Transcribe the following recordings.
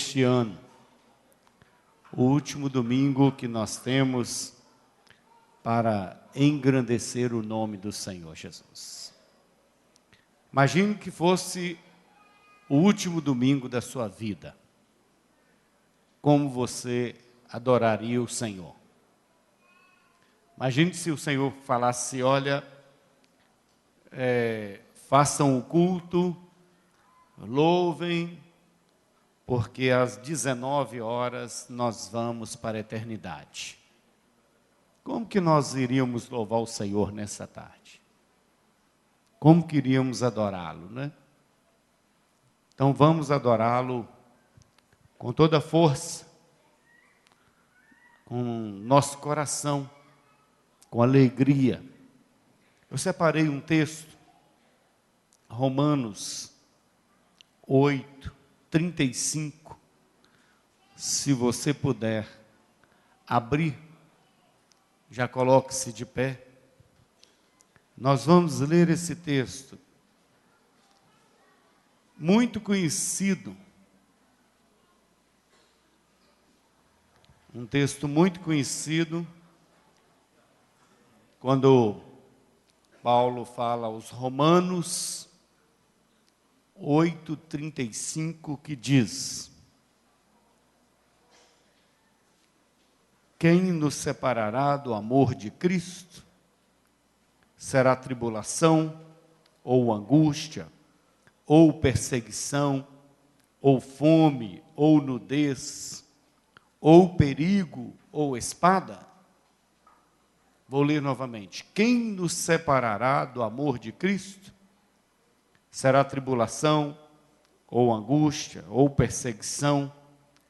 deste ano, o último domingo que nós temos para engrandecer o nome do Senhor Jesus. Imagine que fosse o último domingo da sua vida. Como você adoraria o Senhor? Imagine se o Senhor falasse, olha, façam o culto, louvem, porque às 19 horas nós vamos para a eternidade. Como que nós iríamos louvar o Senhor nessa tarde? Como que iríamos adorá-lo, né? Então vamos adorá-lo com toda a força, com nosso coração, com alegria. Eu separei um texto, Romanos 8:35. Se você puder abrir, já coloque-se de pé. Nós vamos ler esse texto, muito conhecido, um texto muito conhecido, quando Paulo fala aos Romanos 8:35, que diz: quem nos separará do amor de Cristo? Será tribulação, ou angústia, ou perseguição, ou fome, ou nudez, ou perigo, ou espada? Vou ler novamente. Quem nos separará do amor de Cristo? Será tribulação, ou angústia, ou perseguição,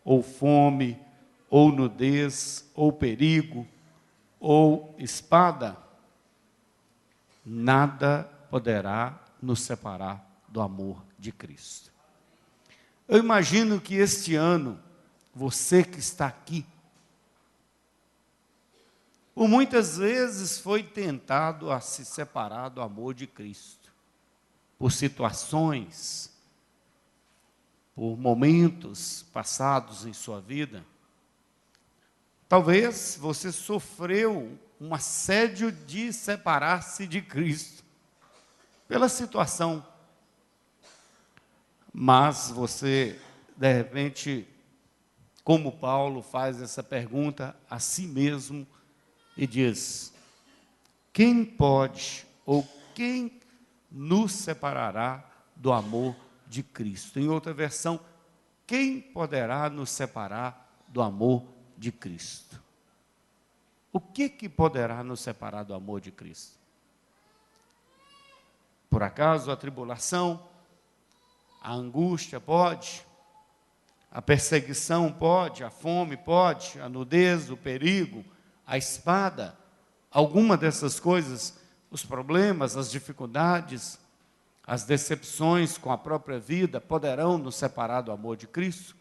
ou fome, ou nudez, ou perigo, ou espada? Nada poderá nos separar do amor de Cristo. Eu imagino que este ano, você que está aqui, por muitas vezes foi tentado a se separar do amor de Cristo, por situações, por momentos passados em sua vida. Talvez você sofreu um assédio de separar-se de Cristo, pela situação. Mas você, de repente, como Paulo faz essa pergunta a si mesmo e diz: quem pode ou quem nos separará do amor de Cristo? Em outra versão, quem poderá nos separar do amor de Cristo? O que poderá nos separar do amor de Cristo? Por acaso a tribulação, a angústia pode, a perseguição pode, a fome pode, a nudez, o perigo, a espada, alguma dessas coisas, os problemas, as dificuldades, as decepções com a própria vida poderão nos separar do amor de Cristo?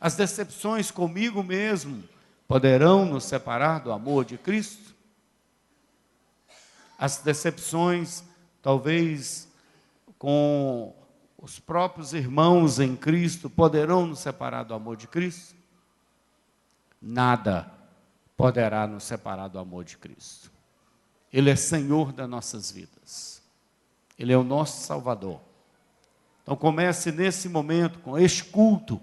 As decepções comigo mesmo poderão nos separar do amor de Cristo? As decepções, talvez, com os próprios irmãos em Cristo, poderão nos separar do amor de Cristo? Nada poderá nos separar do amor de Cristo. Ele é Senhor das nossas vidas. Ele é o nosso Salvador. Então comece nesse momento, com este culto,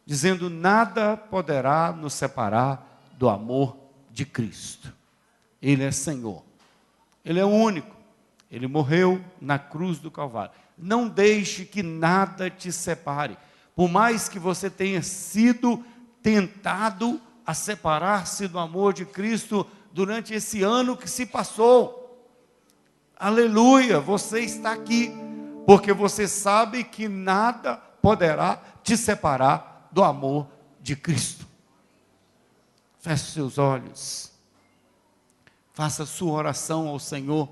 dizendo: nada poderá nos separar do amor de Cristo. Ele é Senhor. Ele é o único. Ele morreu na cruz do Calvário. Não deixe que nada te separe. Por mais que você tenha sido tentado a separar-se do amor de Cristo durante esse ano que se passou. Aleluia, você está aqui, porque você sabe que nada poderá te separar do amor de Cristo. Feche seus olhos. Faça sua oração ao Senhor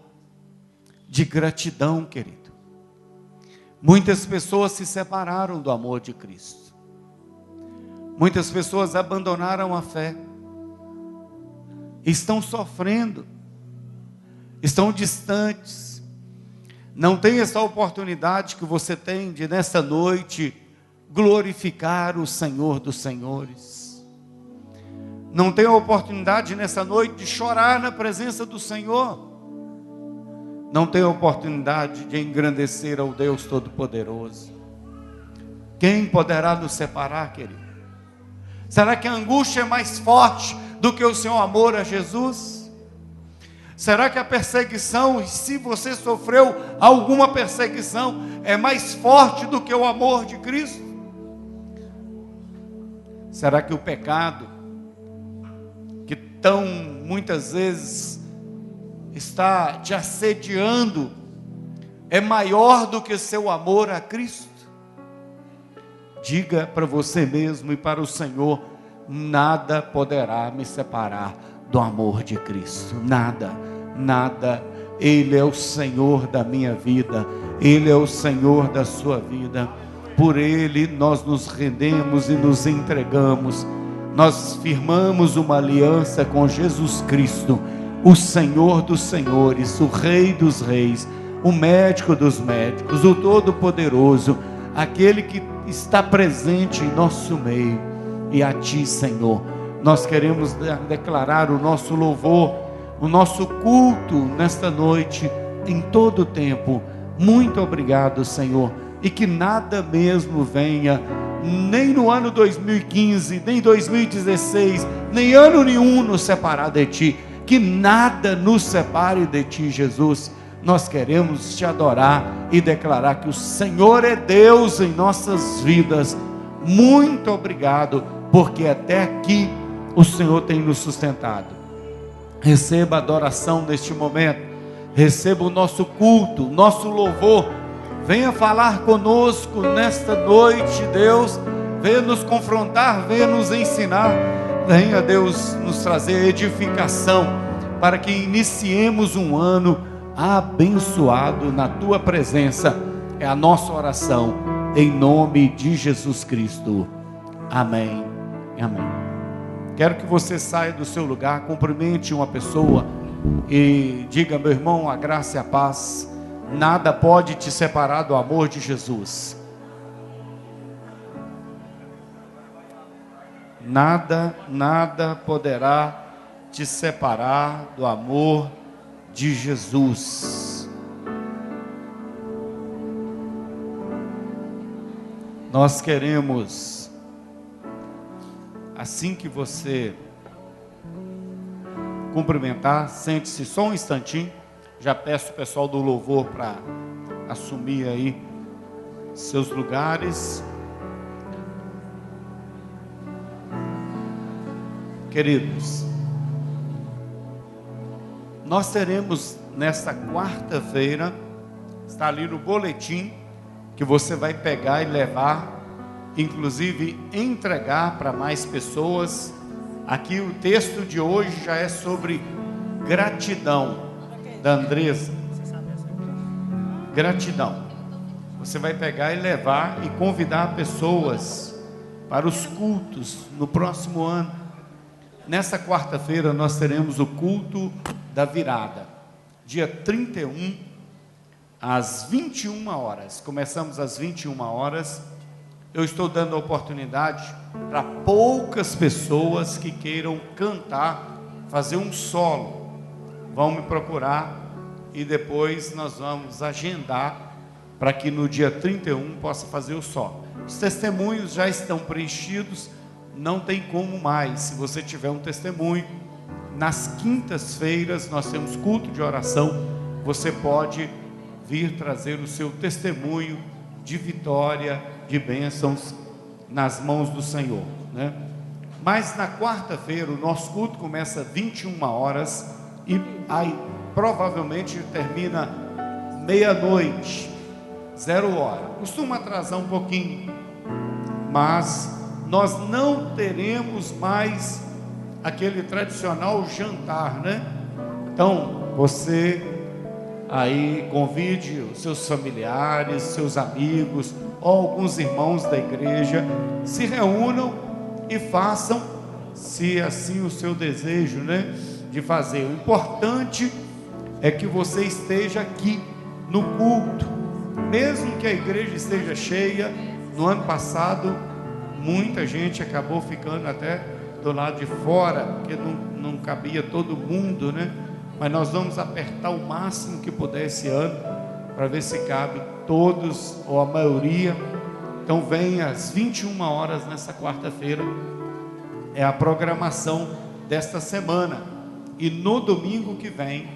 de gratidão, querido. Muitas pessoas se separaram do amor de Cristo. Muitas pessoas abandonaram a fé. Estão sofrendo. Estão distantes. Não tem essa oportunidade que você tem de, nessa noite, glorificar o Senhor dos Senhores. Não tem a oportunidade nessa noite de chorar na presença do Senhor. Não tem a oportunidade de engrandecer ao Deus Todo-Poderoso. Quem poderá nos separar, querido? Será que a angústia é mais forte do que o seu amor a Jesus? Será que a perseguição, se você sofreu alguma perseguição, é mais forte do que o amor de Cristo? Será que o pecado, que tão muitas vezes está te assediando, é maior do que seu amor a Cristo? Diga para você mesmo e para o Senhor: nada poderá me separar do amor de Cristo. Nada, nada. Ele é o Senhor da minha vida. Ele é o Senhor da sua vida. Por Ele nós nos rendemos e nos entregamos. Nós firmamos uma aliança com Jesus Cristo, o Senhor dos Senhores, o Rei dos Reis, o Médico dos Médicos, o Todo-Poderoso, aquele que está presente em nosso meio. E a Ti, Senhor, nós queremos declarar o nosso louvor, o nosso culto nesta noite, em todo o tempo. Muito obrigado, Senhor, e que nada mesmo venha, nem no ano 2015, nem 2016, nem ano nenhum nos separar de Ti. Que nada nos separe de Ti, Jesus. Nós queremos Te adorar e declarar que o Senhor é Deus em nossas vidas. Muito obrigado, porque até aqui o Senhor tem nos sustentado. Receba a adoração neste momento, receba o nosso culto, o nosso louvor. Venha falar conosco nesta noite, Deus. Venha nos confrontar, venha nos ensinar. Venha, Deus, nos trazer edificação, para que iniciemos um ano abençoado na Tua presença. É a nossa oração, em nome de Jesus Cristo. Amém. Amém. Quero que você saia do seu lugar, cumprimente uma pessoa e diga: meu irmão, a graça e a paz. Nada pode te separar do amor de Jesus. Nada poderá te separar do amor de Jesus. Nós queremos, assim que você cumprimentar, sente-se só um instantinho. Já peço o pessoal do louvor para assumir aí seus lugares. Queridos, nós teremos nesta quarta-feira, está ali no boletim, que você vai pegar e levar, inclusive entregar para mais pessoas. Aqui o texto de hoje já é sobre gratidão, da Andresa. Gratidão. Você vai pegar e levar e convidar pessoas para os cultos no próximo ano. Nessa quarta-feira nós teremos o culto da virada, dia 31, às 21 horas. Começamos às 21 horas. Eu estou dando a oportunidade para poucas pessoas que queiram cantar, fazer um solo. Vão me procurar e depois nós vamos agendar para que no dia 31 possa fazer o solo. Os testemunhos já estão preenchidos, não tem como mais. Se você tiver um testemunho, nas quintas-feiras nós temos culto de oração. Você pode vir trazer o seu testemunho de vitória, de bênçãos nas mãos do Senhor, né? Mas na quarta-feira o nosso culto começa às 21 horas e aí provavelmente termina meia-noite, 0 hora. Costuma atrasar um pouquinho, mas nós não teremos mais aquele tradicional jantar, né? Então você aí convide os seus familiares, seus amigos ou alguns irmãos da igreja, se reúnam e façam, se assim o seu desejo, né, de fazer. O importante é que você esteja aqui no culto, mesmo que a igreja esteja cheia, No ano passado, muita gente acabou ficando até do lado de fora, porque não cabia todo mundo, né? Mas nós vamos apertar o máximo que puder esse ano, para ver se cabe todos ou a maioria. Então vem às 21 horas nessa quarta-feira, é a programação desta semana. E no domingo que vem,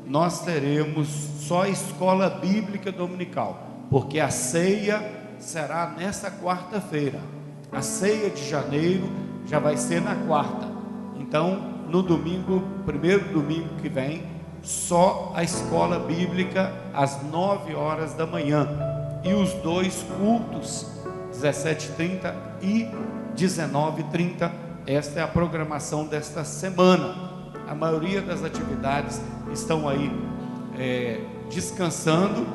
nós teremos só a escola bíblica dominical, porque a ceia será nessa quarta-feira. A ceia de janeiro já vai ser na quarta. Então, no domingo, primeiro domingo que vem, só a escola bíblica às 9 horas da manhã. E os dois cultos, 17h30 e 19h30. Esta é a programação desta semana. A maioria das atividades estão aí descansando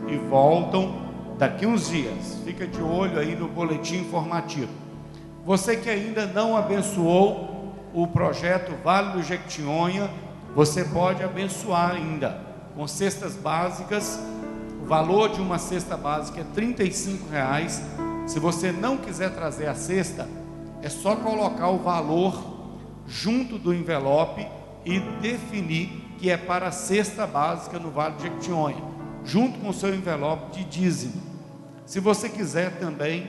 e voltam daqui uns dias. Fica de olho aí no boletim informativo. Você que ainda não abençoou o projeto Vale do Jequitinhonha, você pode abençoar ainda com cestas básicas. O valor de uma cesta básica é R$35. Se você não quiser trazer a cesta, é só colocar o valor junto do envelope e definir que é para a cesta básica no Vale do Jequitinhonha, junto com o seu envelope de dízimo. Se você quiser também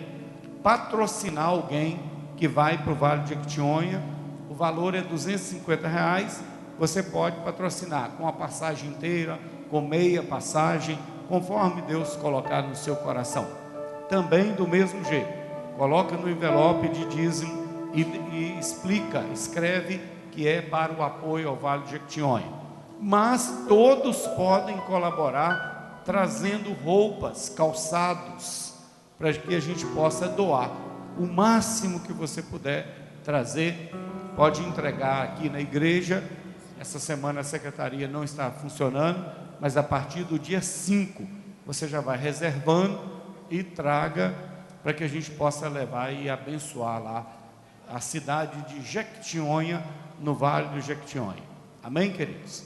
patrocinar alguém que vai para o Vale do Jequitinhonha, o valor é R$250. Você pode patrocinar com a passagem inteira, com meia passagem, conforme Deus colocar no seu coração. Também do mesmo jeito, coloca no envelope de dízimo e escreve que é para o apoio ao Vale do Jequitinhonha. Mas todos podem colaborar trazendo roupas, calçados, para que a gente possa doar. O máximo que você puder trazer, pode entregar aqui na igreja. Essa semana a secretaria não está funcionando, mas a partir do dia 5, você já vai reservando e traga, para que a gente possa levar e abençoar lá a cidade de Jequitinhonha, no Vale do Jequitinhonha. Amém, queridos?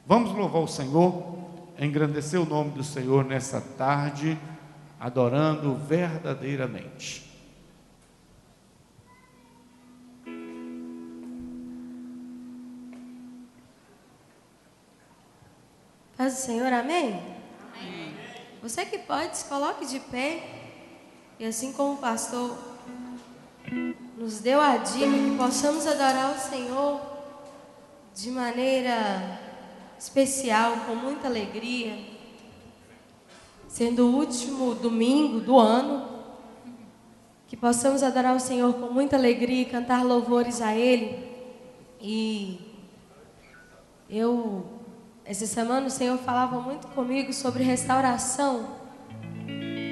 Vamos louvar o Senhor, engrandecer o nome do Senhor nessa tarde, adorando verdadeiramente. Paz do Senhor, amém? Amém. Você que pode, se coloque de pé. E assim como o pastor nos deu a dica, que possamos adorar o Senhor de maneira especial, com muita alegria, sendo o último domingo do ano, que possamos adorar o Senhor com muita alegria e cantar louvores a Ele. E essa semana o Senhor falava muito comigo sobre restauração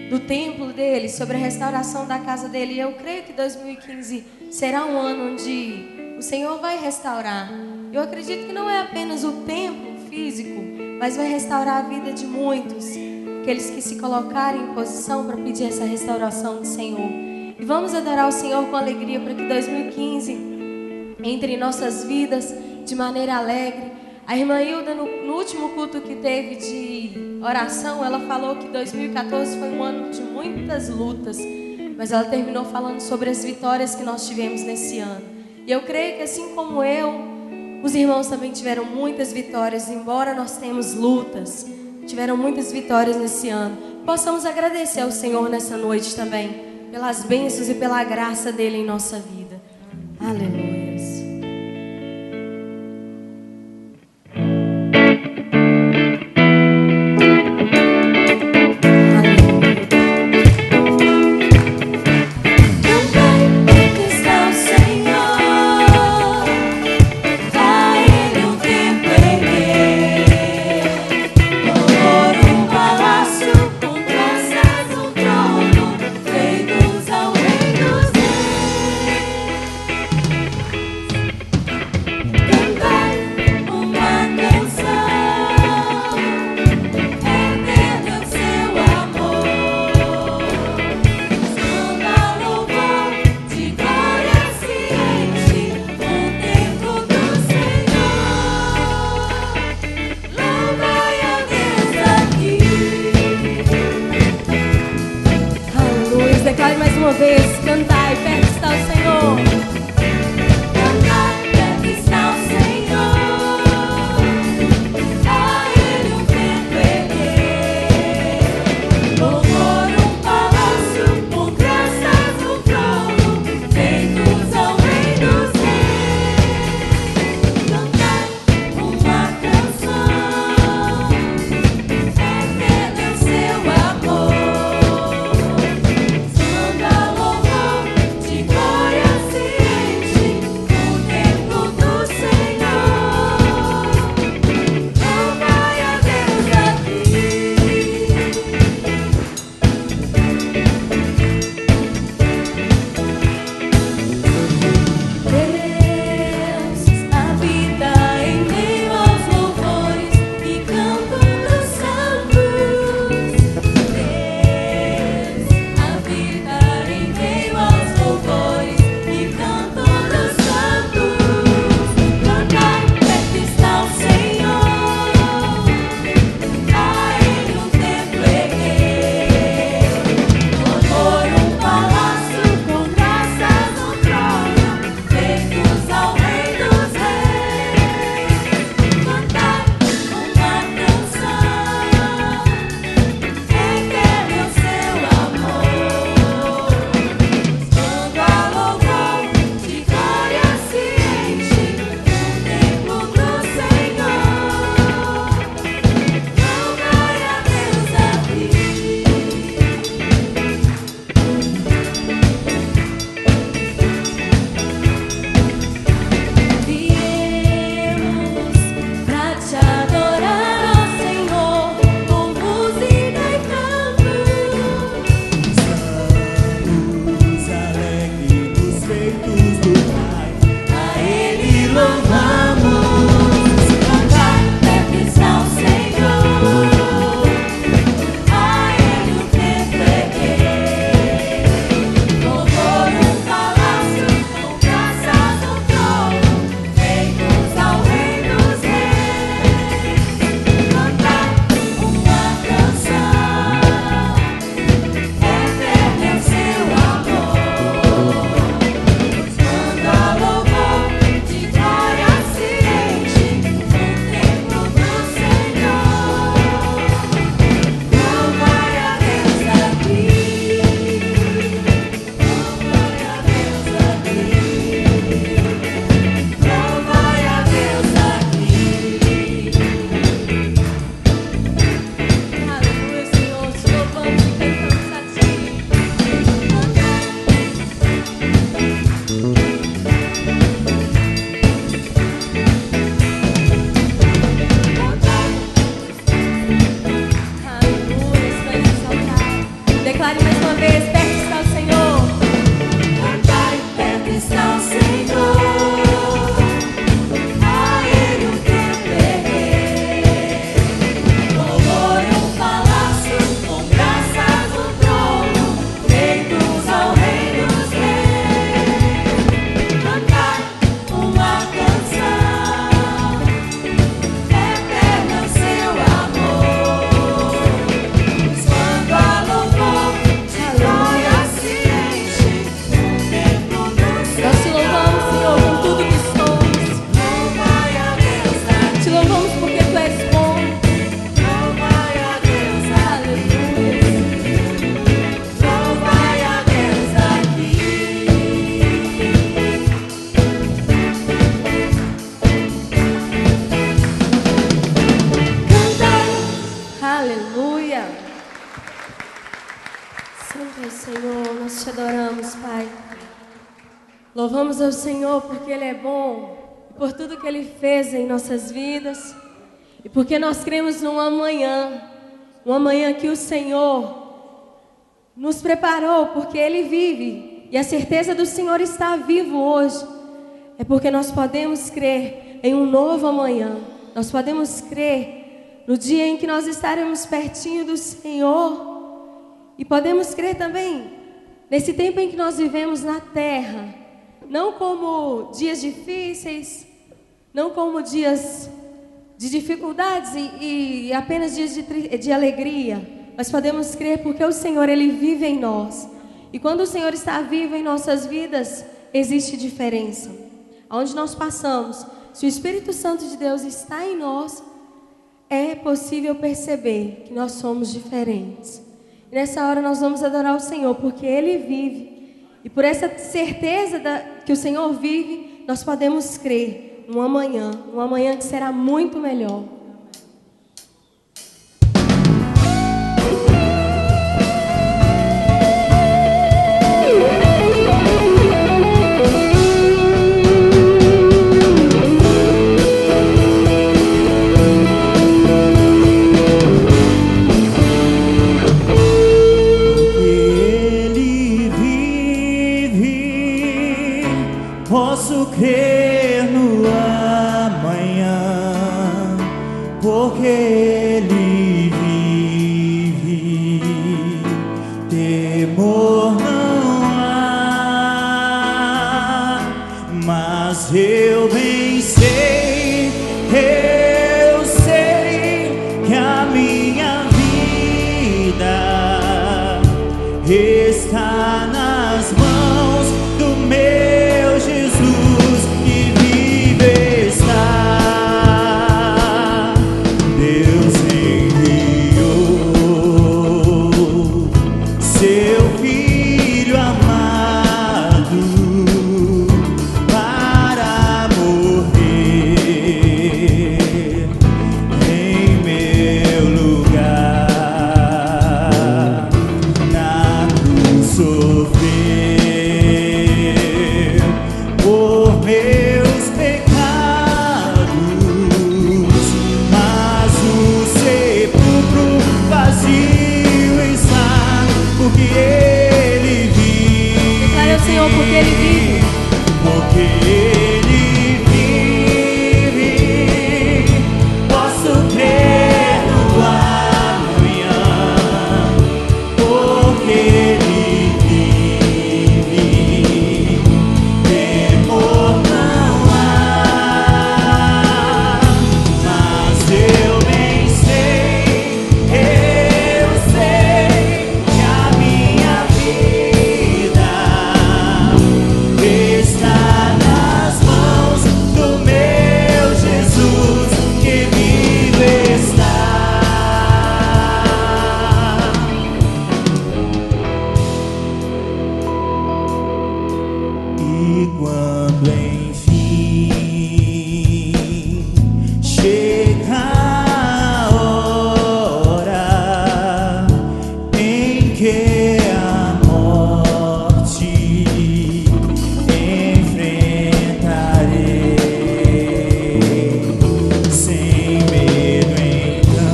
do templo dele, sobre a restauração da casa dele. E eu creio que 2015 será um ano onde o Senhor vai restaurar. Eu acredito que não é apenas o templo físico, mas vai restaurar a vida de muitos, aqueles que se colocarem em posição para pedir essa restauração do Senhor. E vamos adorar o Senhor com alegria, para que 2015 entre em nossas vidas de maneira alegre. A irmã Hilda, no último culto que teve de oração, ela falou que 2014 foi um ano de muitas lutas, mas ela terminou falando sobre as vitórias que nós tivemos nesse ano. E eu creio que, assim como eu, os irmãos também tiveram muitas vitórias, embora nós tenhamos lutas, tiveram muitas vitórias nesse ano. Possamos agradecer ao Senhor nessa noite também, pelas bênçãos e pela graça dele em nossa vida. Aleluia. Louvamos ao Senhor porque Ele é bom, por tudo que Ele fez em nossas vidas, e porque nós cremos num amanhã, um amanhã que o Senhor nos preparou, porque Ele vive, e a certeza do Senhor está vivo hoje, é porque nós podemos crer em um novo amanhã, nós podemos crer no dia em que nós estaremos pertinho do Senhor, e podemos crer também nesse tempo em que nós vivemos na terra, não como dias difíceis, não como dias de dificuldades e apenas dias de alegria, mas podemos crer porque o Senhor, Ele vive em nós. E quando o Senhor está vivo em nossas vidas, existe diferença. Aonde nós passamos, se o Espírito Santo de Deus está em nós, é possível perceber que nós somos diferentes. E nessa hora nós vamos adorar o Senhor, porque Ele vive. E por essa certeza que o Senhor vive, nós podemos crer um amanhã que será muito melhor. Posso crer no amanhã, porque Ele vive. Temor não há, mas eu bem sei, eu sei que a minha vida está nas mãos do meu Jesus que vive está. Deus enviou seu Filho amado para morrer em meu lugar, na cruz sofrer por meus pecados, mas o sepulcro vazio está, porque Ele vive. Declare ao Senhor porque Ele vive. Porque Ele vive, posso crer no amanhã, porque Ele vive. Temor não há, mas eu bem sei que a minha vida está nas mãos do meu Jesus que vive está. E quando enfim chega a hora em que a morte enfrentarei, sem medo então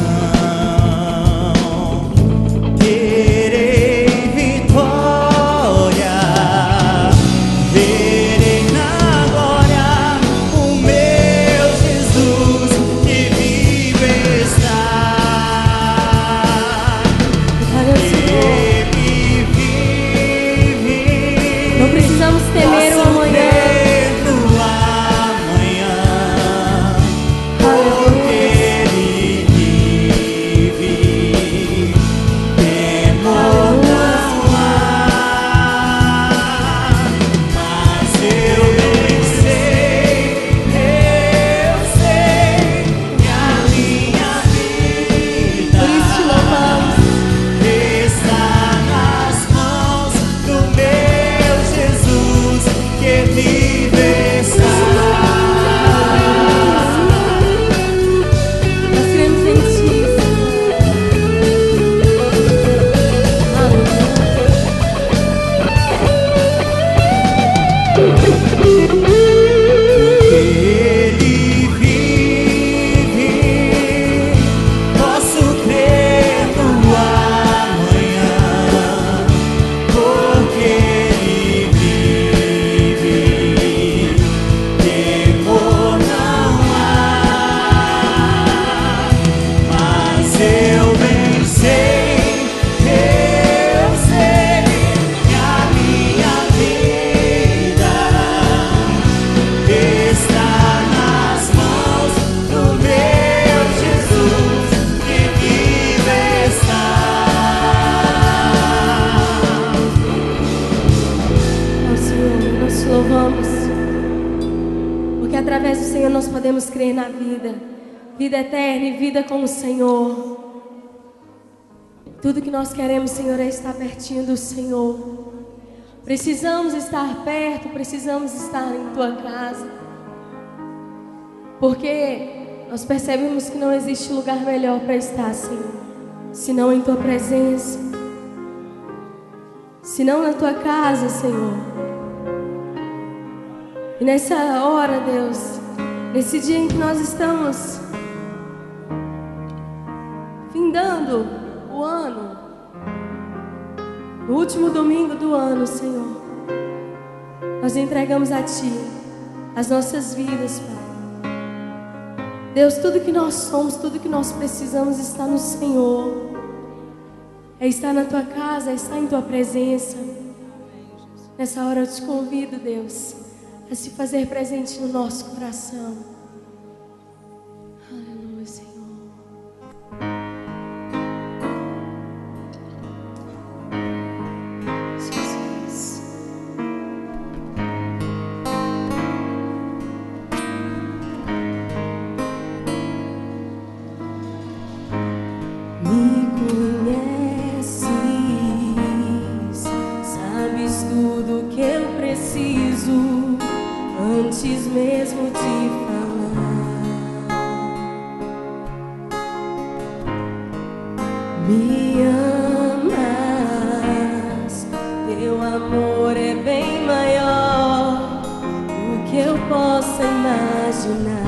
terei vitória, verei na glória Ele vive, posso crer no amanhã, porque Ele vive, temor não há. Mas eu bem sei, eu sei que a minha vida está nas mãos do meu Jesus, que vive está. Ó Senhor, nós te louvamos, porque através do Senhor nós podemos crer na vida, vida eterna e vida com o Senhor. Tudo que nós queremos, Senhor, é estar pertinho do Senhor. Precisamos estar perto, precisamos estar em Tua casa, porque nós percebemos que não existe lugar melhor para estar, Senhor, senão em Tua presença, senão na Tua casa, Senhor. E nessa hora, Deus, nesse dia em que nós estamos findando o ano, no último domingo do ano, Senhor, nós entregamos a Ti as nossas vidas, Pai. Deus, tudo que nós somos, tudo que nós precisamos está no Senhor. É estar na Tua casa, é estar em Tua presença. Nessa hora eu te convido, Deus, a se fazer presente no nosso coração. Aleluia, Senhor. Jesus. Me conheces, sabes tudo que eu preciso antes mesmo de falar. Me amas, teu amor é bem maior do que eu possa imaginar.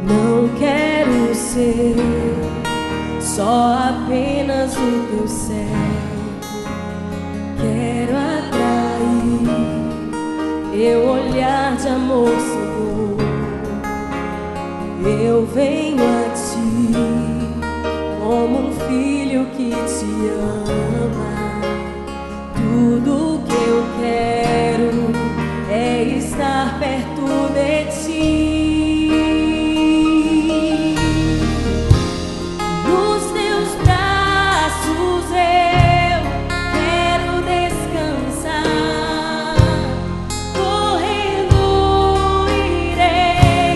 Não quero ser só apenas o teu servo, quero atrair teu olhar de amor, Senhor. Eu venho a ti como um filho que te ama. Tudo que eu quero é estar perto de ti. Nos teus braços eu quero descansar. Correndo irei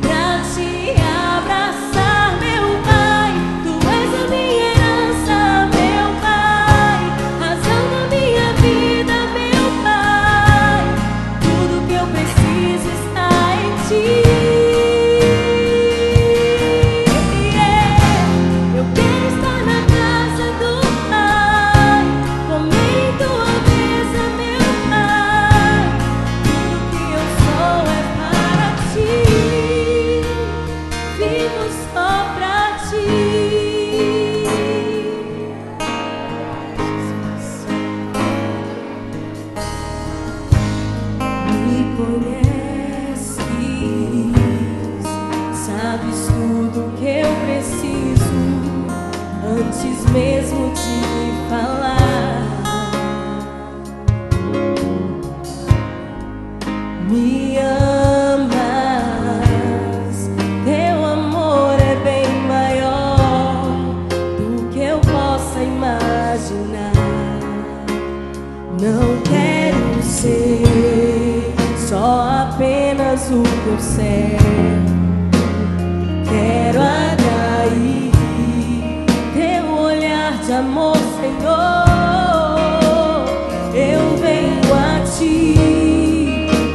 pra te abraçar, meu Pai. Tu és a minha herança, meu Pai, razão da minha vida, meu Pai. Tudo que eu preciso está em ti. Eu quero estar na casa do Pai, comer em tua mesa, meu Pai. Tudo que eu sou é para ti, vivo só pra ti. Me conheces, sabes tudo que eu preciso antes mesmo de falar. Me amas, teu amor é bem maior do que eu possa imaginar. Não quero ser só apenas o teu servo, quero atrair teu olhar de amor, Senhor. Eu venho a ti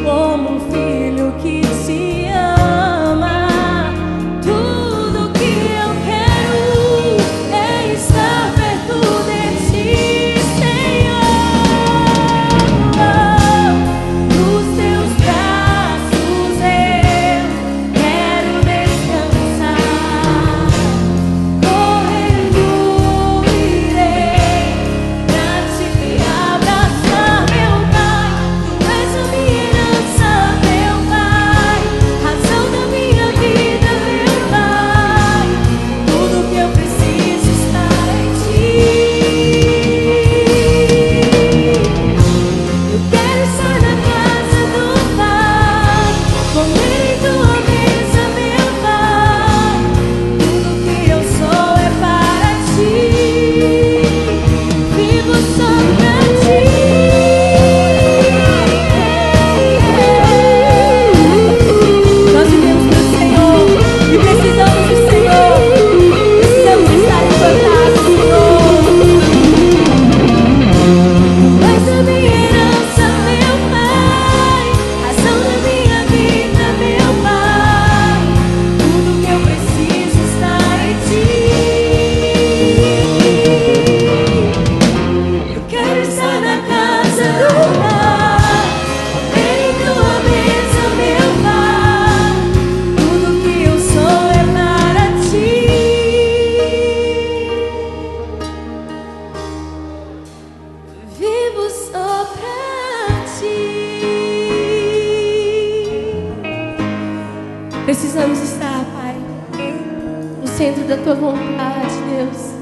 como um filho que te ama. Tudo que eu quero é estar perto de ti, Senhor. Precisamos estar, Pai, no centro da Tua vontade, Deus.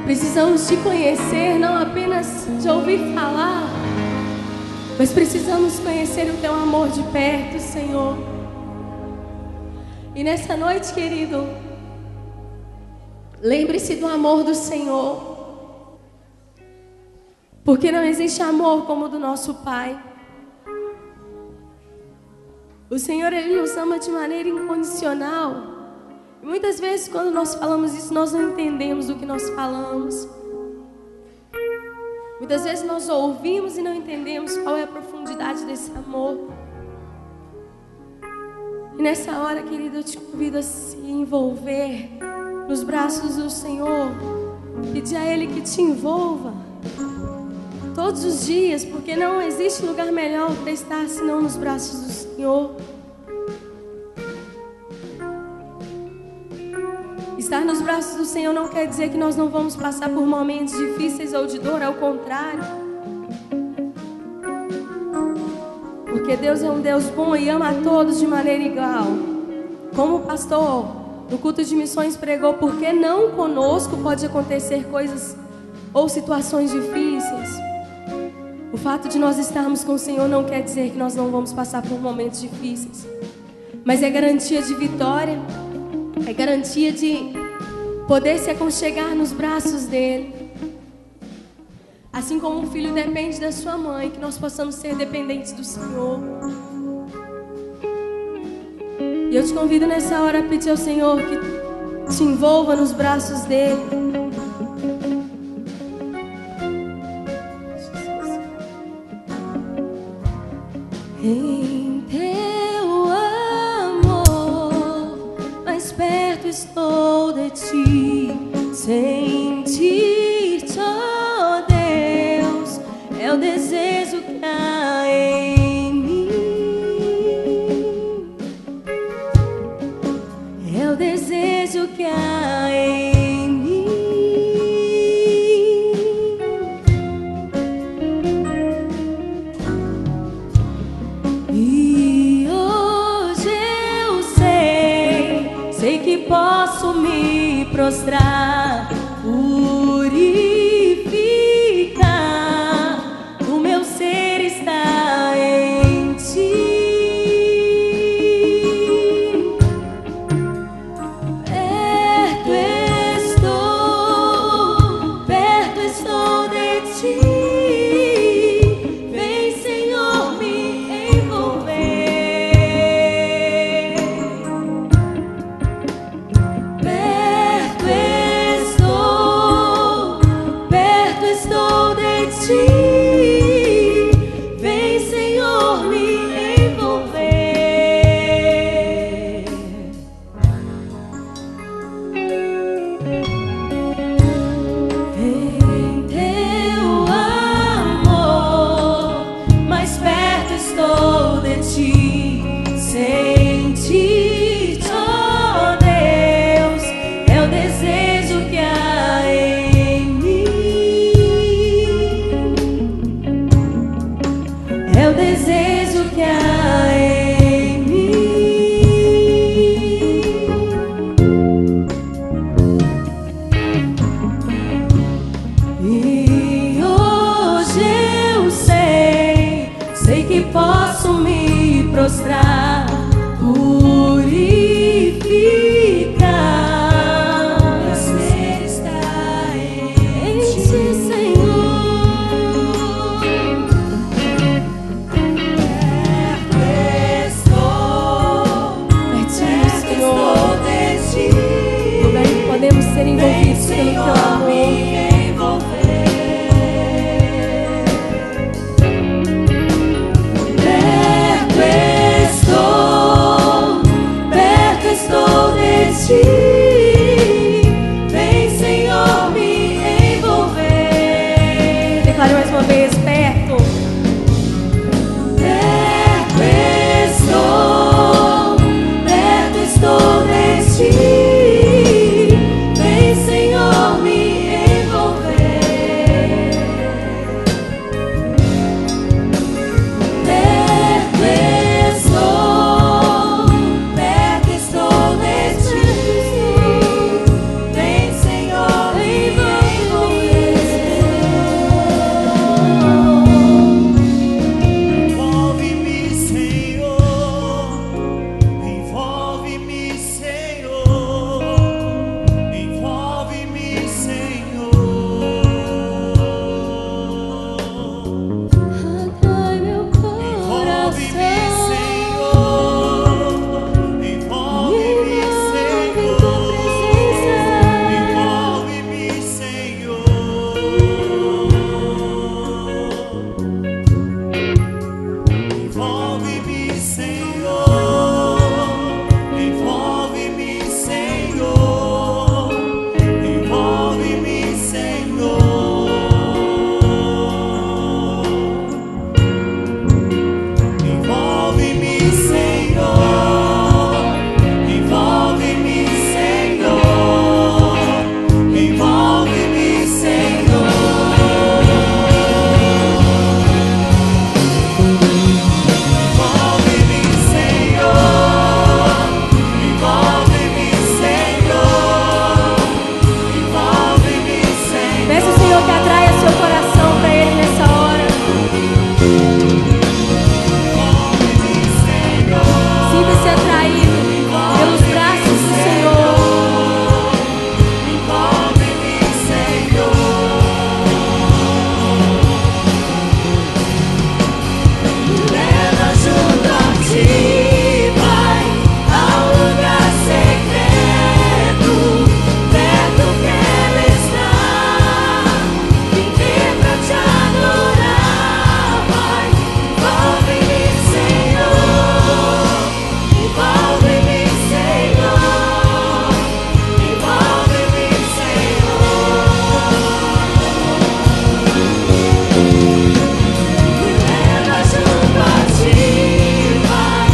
Precisamos Te conhecer, não apenas de ouvir falar, mas precisamos conhecer o Teu amor de perto, Senhor. E nessa noite, querido, lembre-se do amor do Senhor. Porque não existe amor como o do nosso Pai. O Senhor, Ele nos ama de maneira incondicional. E muitas vezes, quando nós falamos isso, nós não entendemos o que nós falamos. Muitas vezes nós ouvimos e não entendemos qual é a profundidade desse amor. E nessa hora, querido, eu te convido a se envolver nos braços do Senhor. Pedir a Ele que te envolva todos os dias, porque não existe lugar melhor para estar senão nos braços do Senhor. Estar nos braços do Senhor não quer dizer que nós não vamos passar por momentos difíceis ou de dor, ao contrário. Porque Deus é um Deus bom e ama a todos de maneira igual. Como o pastor no culto de missões pregou, porque não conosco pode acontecer coisas ou situações difíceis. O fato de nós estarmos com o Senhor não quer dizer que nós não vamos passar por momentos difíceis, mas é garantia de vitória, é garantia de poder se aconchegar nos braços dEle. Assim como um filho depende da sua mãe, que nós possamos ser dependentes do Senhor. E eu te convido nessa hora a pedir ao Senhor que te envolva nos braços dEle. Em teu amor, mais perto estou de ti. Sentir-te, ó Deus, é o desejo que há em mim. É o desejo que há em mim. E hoje eu sei que posso me prostrar, purificar, o meu ser está em ti. Perto estou de ti. Vem, Senhor, me envolver. Perto estou de ti. Vem, Senhor, me envolver. Em teu amor, mais perto estou de ti. Sentir-te, ó Deus, é o desejo que há em mim. É o desejo que há em mim. E hoje eu sei que posso me prostrar, purificar. Meu ser está em ti, Senhor. Pertinho, Senhor, lugar que podemos ser envolvidos pelo teu amor. Perto estou. Sinta-se atraído pelos braços do Senhor. Envolve-me, Senhor. Leva junto a ti, Pai, ao lugar secreto, perto que Ele está. Viver pra te adorar, Pai. Envolve-me, Senhor. Envolve-me, Senhor. Envolve-me, Senhor. Me leva junto a ti, Pai,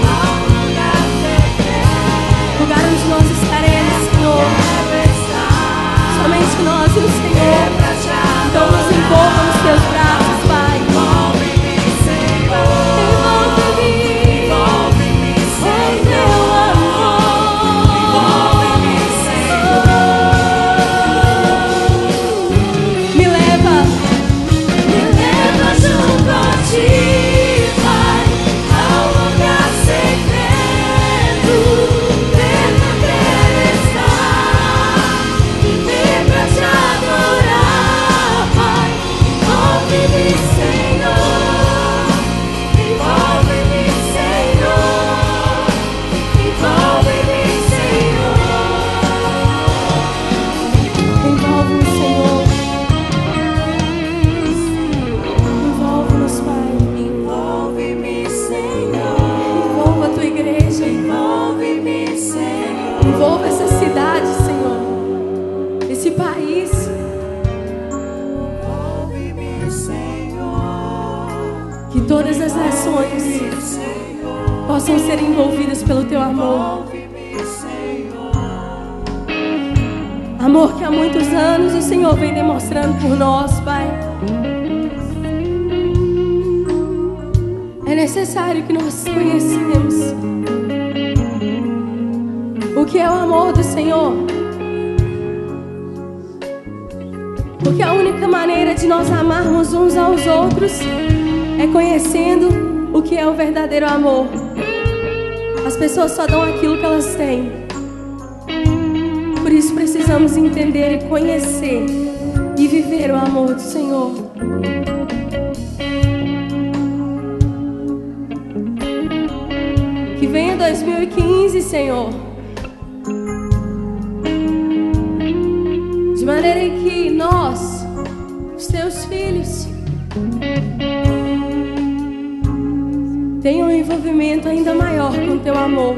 ao lugar secreto. Lugar onde nós estaremos, Senhor. Somente nós e o Senhor. Então nos envolva nos teus braços, Pai. Envolve-me, Senhor. Envolve-me. Envolve-me, Com Senhor. teu amor. Envolve-me, Senhor. Me leva. Me leva junto a ti, Pai, ao lugar secreto, perto que Ele está. Viver pra te adorar, Pai. Envolve-me, Senhor. Envolve-me, Senhor. Envolve-me, Senhor. Envolve-nos, Senhor. Envolve-nos, Pai. Envolve-me, Senhor. Envolva a tua igreja. Envolve-me, Senhor. Envolva essa cidade, Senhor. Esse país. Envolve-me, Senhor. Que todas as nações Senhor. possam ser envolvidas pelo teu amor. Envolve-me, Senhor. Amor que há muitos anos o Senhor vem demonstrando por nós, Pai. É necessário que nós conhecemos o que é o amor do Senhor. Porque a única maneira de nós amarmos uns aos outros é conhecendo o que é o verdadeiro amor. As pessoas só dão aquilo que elas têm. Por isso precisamos entender e conhecer e viver o amor do Senhor. Que venha 2015, Senhor, de maneira em que nós, os teus filhos, tenham um envolvimento ainda maior com o teu amor.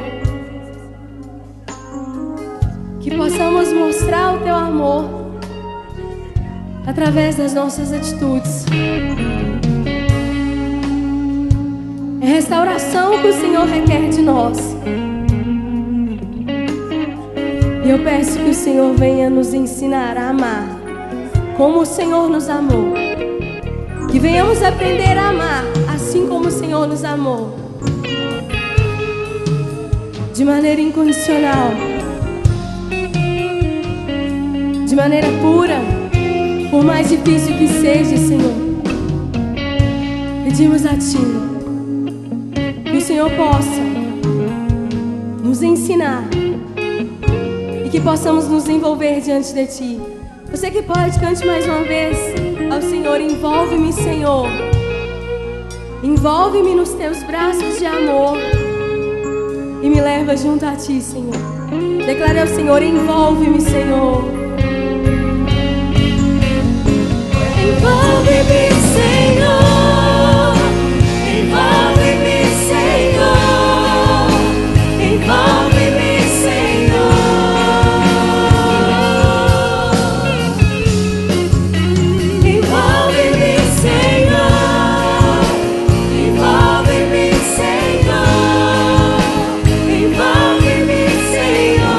Que possamos mostrar o teu amor através das nossas atitudes. É restauração que o Senhor requer de nós. E eu peço que o Senhor venha nos ensinar a amar como o Senhor nos amou. Que venhamos aprender a amar assim como o Senhor nos amou. De maneira incondicional. De maneira pura. Por mais difícil que seja, Senhor, pedimos a Ti que o Senhor possa nos ensinar e que possamos nos envolver diante de Ti. Você que pode, cante mais uma vez ao Senhor: envolve-me, Senhor. Envolve-me nos Teus braços de amor e me leva junto a Ti, Senhor. Declare ao Senhor: envolve-me, Senhor. Envolve-me, Senhor. Envolve-me, Senhor. Envolve-me, Senhor. Envolve-me, Senhor. Envolve-me, Senhor. Envolve-me, Senhor.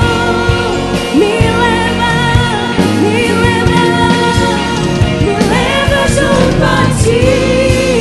Me leva junto a ti.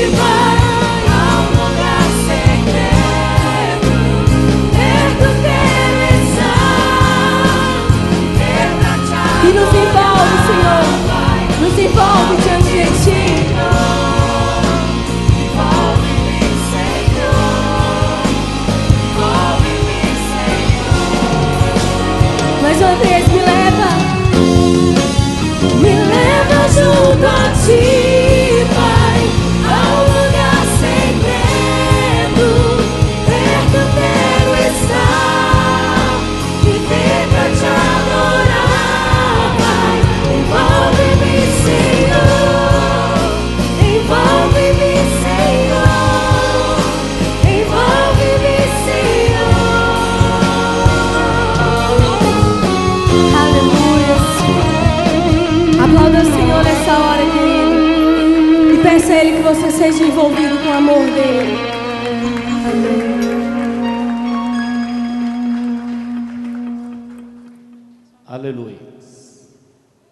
Aleluia.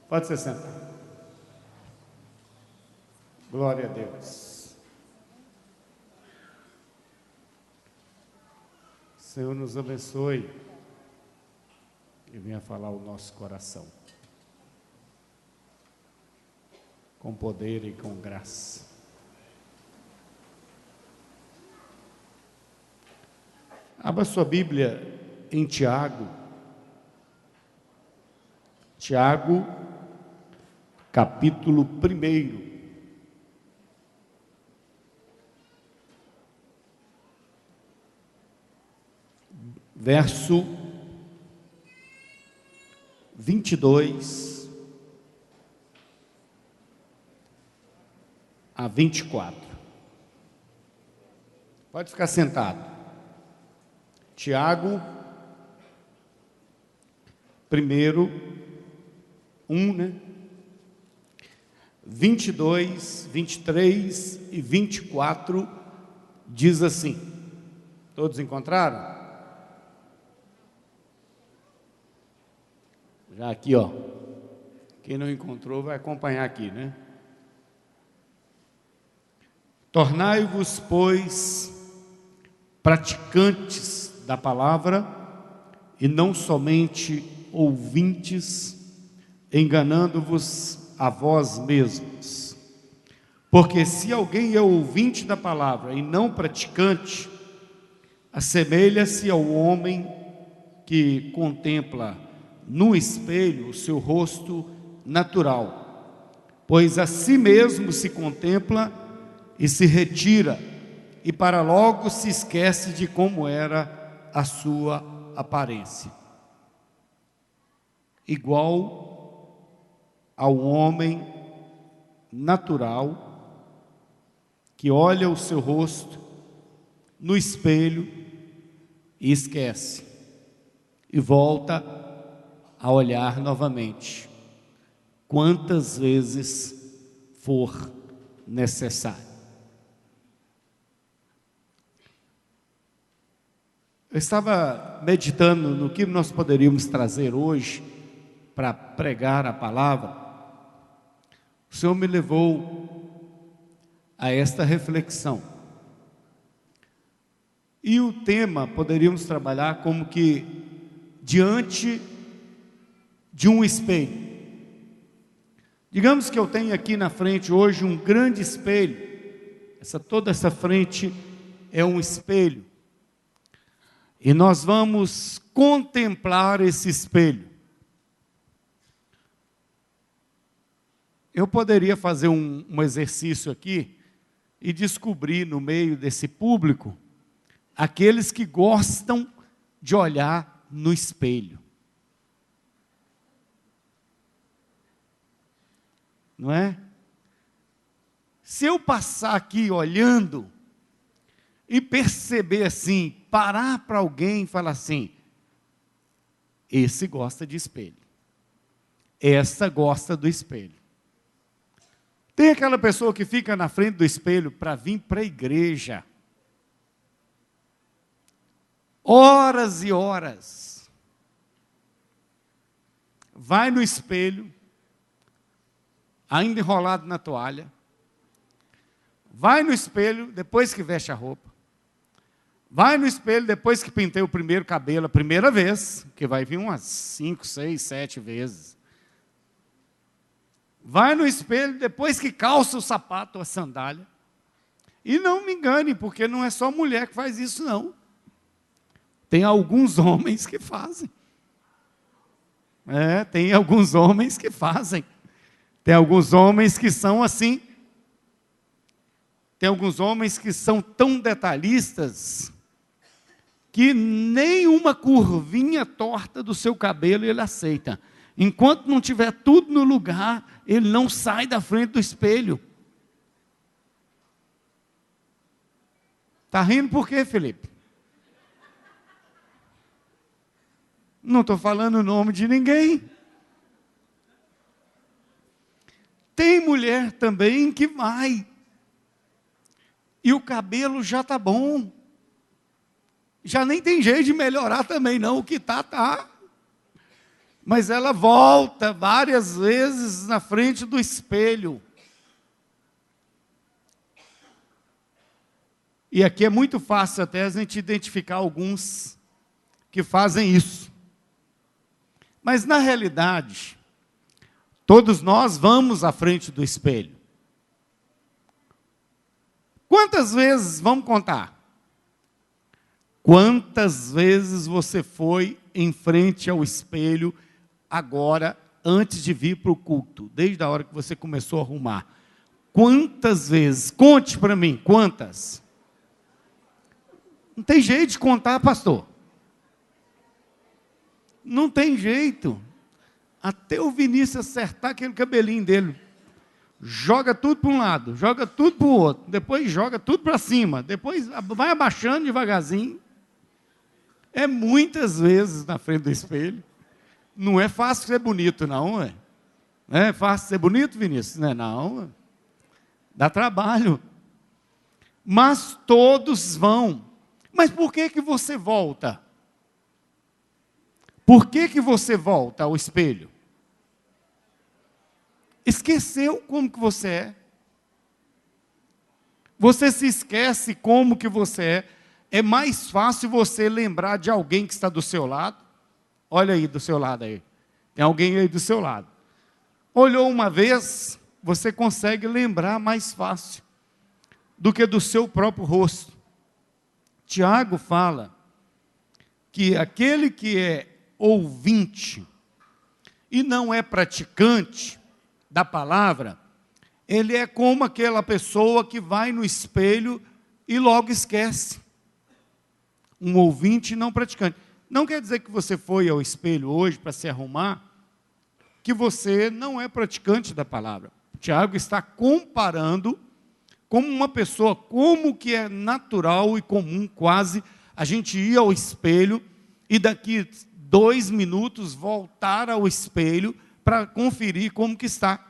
Pode se sentar. Glória a Deus. Senhor nos abençoe e venha falar o nosso coração, com poder e com graça. Abra sua Bíblia em Tiago. Tiago, capítulo 1. Verso 22 a 24. Pode ficar sentado. Tiago, 1, né? 22, 23 e 24 diz assim. Todos encontraram? Já aqui, ó. Quem não encontrou vai acompanhar aqui, né? Tornai-vos, pois, praticantes da palavra e não somente ouvintes, enganando-vos a vós mesmos. Porque se alguém é ouvinte da palavra e não praticante, assemelha-se ao homem que contempla no espelho o seu rosto natural, pois a si mesmo se contempla e se retira, e para logo se esquece de como era a sua aparência. Igual ao homem natural que olha o seu rosto no espelho e esquece, e volta a olhar novamente, quantas vezes for necessário. Eu estava meditando no que nós poderíamos trazer hoje para pregar a palavra. O Senhor me levou a esta reflexão. E o tema poderíamos trabalhar como que diante de um espelho. Digamos que eu tenho aqui na frente hoje um grande espelho. Toda essa frente é um espelho. E nós vamos contemplar esse espelho. Eu poderia fazer um exercício aqui e descobrir no meio desse público aqueles que gostam de olhar no espelho. Não é? Se eu passar aqui olhando e perceber assim, parar para alguém e falar assim, esse gosta de espelho, essa gosta do espelho. Tem aquela pessoa que fica na frente do espelho para vir para a igreja, horas e horas, vai no espelho, ainda enrolado na toalha, vai no espelho depois que veste a roupa, vai no espelho depois que pintei o primeiro cabelo, a primeira vez, que vai vir umas 5, 6, 7 vezes, vai no espelho depois que calça o sapato, a sandália, e não me engane, porque não é só mulher que faz isso não, tem alguns homens que fazem, tem alguns homens que fazem, tem alguns homens que são assim, tem alguns homens que são tão detalhistas, que nem uma curvinha torta do seu cabelo ele aceita. Enquanto não tiver tudo no lugar, ele não sai da frente do espelho. Está rindo por quê, Felipe? Não estou falando o nome de ninguém. Tem mulher também que vai, e o cabelo já está bom, já nem tem jeito de melhorar também não, o que está, está. mas ela volta várias vezes na frente do espelho. E aqui é muito fácil até a gente identificar alguns que fazem isso. Mas na realidade, todos nós vamos à frente do espelho. Quantas vezes, vamos contar, quantas vezes você foi em frente ao espelho agora, antes de vir para o culto, desde a hora que você começou a arrumar? Quantas vezes? Conte para mim, quantas? Não tem jeito de contar, pastor. Não tem jeito. Até o Vinícius acertar aquele cabelinho dele. Joga tudo para um lado, joga tudo para o outro, depois joga tudo para cima, depois vai abaixando devagarzinho. É muitas vezes na frente do espelho. Não é fácil ser bonito, não, é? É fácil ser bonito, Vinícius? Não é, não. Dá trabalho. Mas todos vão. Mas por que que você volta? Por que que você volta ao espelho? Esqueceu como que você é. Você se esquece como que você é. É mais fácil você lembrar de alguém que está do seu lado. Olha aí do seu lado aí. Tem alguém aí do seu lado. Olhou uma vez, você consegue lembrar mais fácil do que do seu próprio rosto. Tiago fala que aquele que é ouvinte e não é praticante da palavra, ele é como aquela pessoa que vai no espelho e logo esquece. Um ouvinte e não praticante. Não quer dizer que você foi ao espelho hoje para se arrumar, que você não é praticante da palavra. Tiago está comparando como uma pessoa, como que é natural e comum quase, a gente ir ao espelho e daqui 2 minutos voltar ao espelho para conferir como que está.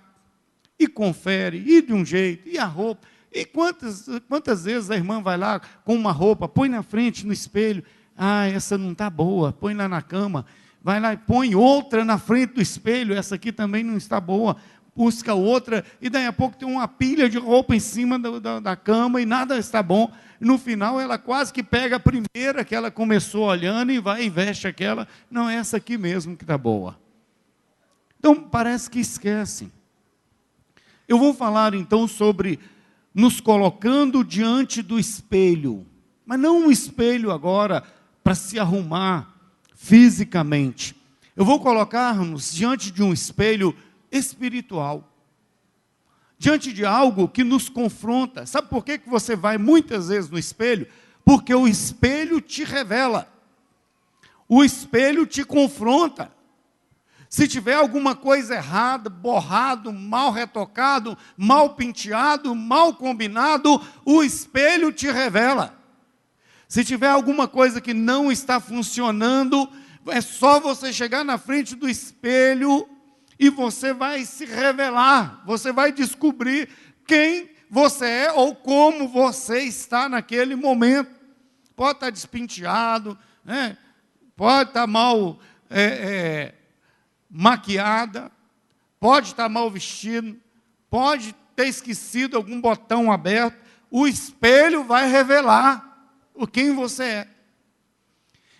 E confere, e de um jeito, e a roupa. E quantas vezes a irmã vai lá com uma roupa, põe na frente no espelho, ah, essa não está boa, põe lá na cama, vai lá e põe outra na frente do espelho, essa aqui também não está boa, busca outra, e daí a pouco tem uma pilha de roupa em cima da cama e nada está bom. No final ela quase que pega a primeira que ela começou olhando e vai e veste aquela, não, é essa aqui mesmo que está boa. Então parece que esquecem. Eu vou falar então sobre nos colocando diante do espelho, mas não um espelho agora para se arrumar fisicamente. Eu vou colocar-nos diante de um espelho espiritual, diante de algo que nos confronta. Sabe por que você vai muitas vezes no espelho? Porque o espelho te revela, o espelho te confronta. Se tiver alguma coisa errada, borrado, mal retocado, mal penteado, mal combinado, o espelho te revela. Se tiver alguma coisa que não está funcionando, é só você chegar na frente do espelho e você vai se revelar, você vai descobrir quem você é ou como você está naquele momento. Pode estar despenteado, né? Pode estar mal maquiada, pode estar mal vestido, pode ter esquecido algum botão aberto, o espelho vai revelar quem você é.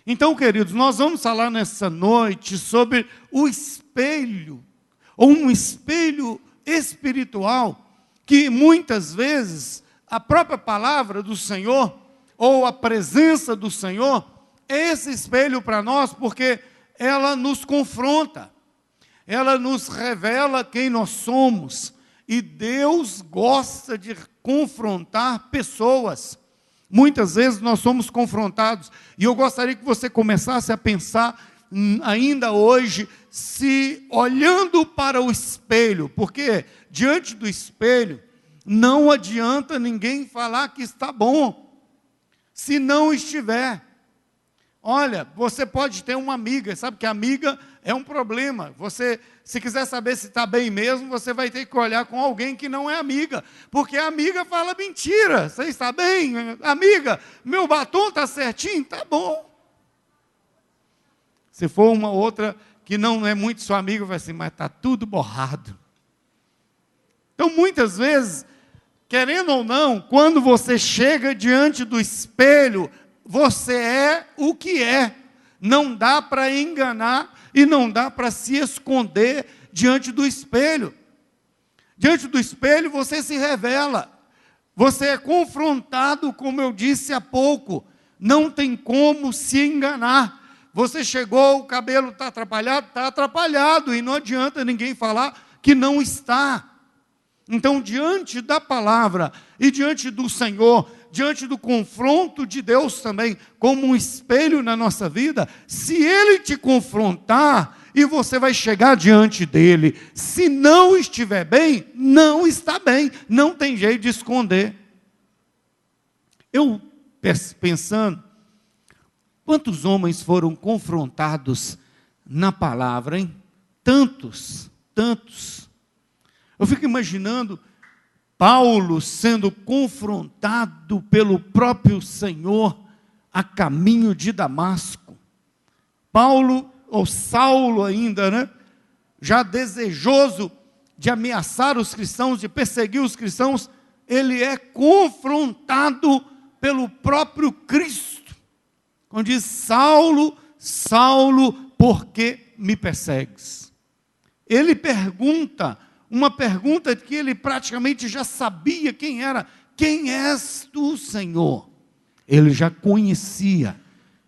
Então, queridos, nós vamos falar nessa noite sobre o espelho, ou um espelho espiritual, que muitas vezes a própria palavra do Senhor, ou a presença do Senhor, é esse espelho para nós, porque ela nos confronta. Ela nos revela quem nós somos. E Deus gosta de confrontar pessoas. Muitas vezes nós somos confrontados. E eu gostaria que você começasse a pensar, ainda hoje, se olhando para o espelho. Porque diante do espelho, não adianta ninguém falar que está bom, se não estiver. Olha, você pode ter uma amiga, sabe que amiga é um problema. Você, se quiser saber se está bem mesmo, você vai ter que olhar com alguém que não é amiga, porque a amiga fala mentira. Você está bem, amiga? Meu batom está certinho? Está bom. Se for uma outra que não é muito seu amigo vai assim, mas está tudo borrado. Então, muitas vezes, querendo ou não, quando você chega diante do espelho, você é o que é. Não dá para enganar e não dá para se esconder diante do espelho. Diante do espelho você se revela. Você é confrontado, como eu disse há pouco. Não tem como se enganar. Você chegou, o cabelo está atrapalhado, e não adianta ninguém falar que não está. Então, diante da palavra e diante do Senhor, diante do confronto de Deus também, como um espelho na nossa vida, se Ele te confrontar, e você vai chegar diante dEle, se não estiver bem, não está bem, não tem jeito de esconder. Eu pensando, quantos homens foram confrontados na palavra, hein? Tantos, tantos. Eu fico imaginando Paulo sendo confrontado pelo próprio Senhor a caminho de Damasco. Paulo, ou Saulo ainda, né? Já desejoso de ameaçar os cristãos, de perseguir os cristãos, ele é confrontado pelo próprio Cristo. Quando diz, Saulo, Saulo, por que me persegues? Ele pergunta, uma pergunta que ele praticamente já sabia quem era. Quem és tu, Senhor? Ele já conhecia.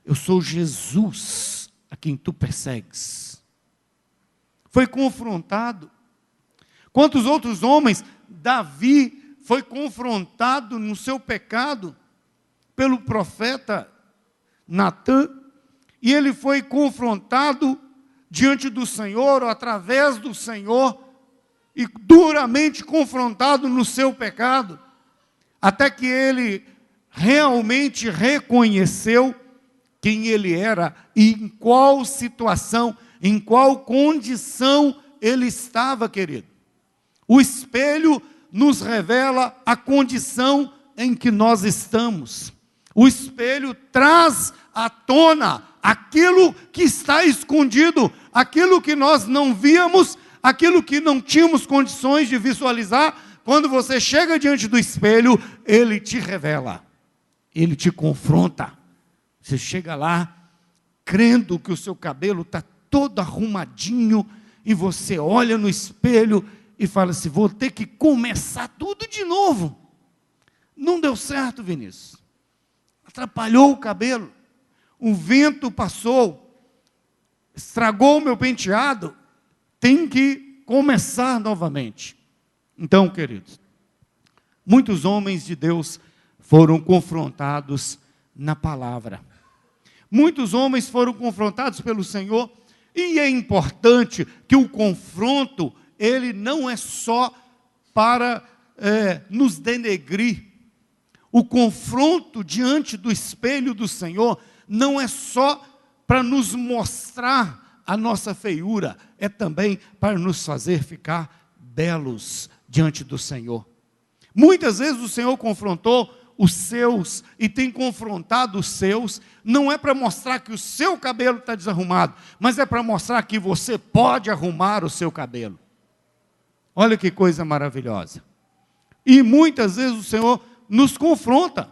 Eu sou Jesus, a quem tu persegues. Foi confrontado. Quantos outros homens? Davi foi confrontado no seu pecado pelo profeta Natã, e ele foi confrontado diante do Senhor, ou através do Senhor, e duramente confrontado no seu pecado, até que ele realmente reconheceu quem ele era, e em qual situação, em qual condição ele estava, querido. O espelho nos revela a condição em que nós estamos. O espelho traz à tona aquilo que está escondido, aquilo que nós não víamos, aquilo que não tínhamos condições de visualizar. Quando você chega diante do espelho, ele te revela, ele te confronta. Você chega lá, crendo que o seu cabelo está todo arrumadinho, e você olha no espelho e fala assim, vou ter que começar tudo de novo. Não deu certo, Vinícius. Atrapalhou o cabelo. O vento passou. Estragou o meu penteado. Tem que começar novamente. Então, queridos, muitos homens de Deus foram confrontados na palavra. Muitos homens foram confrontados pelo Senhor, e é importante que o confronto, ele não é só para nos denegrir. O confronto diante do espelho do Senhor não é só para nos mostrar a nossa feiura, é também para nos fazer ficar belos diante do Senhor. Muitas vezes o Senhor confrontou os seus e tem confrontado os seus, não é para mostrar que o seu cabelo está desarrumado, mas é para mostrar que você pode arrumar o seu cabelo. Olha que coisa maravilhosa. E muitas vezes o Senhor nos confronta,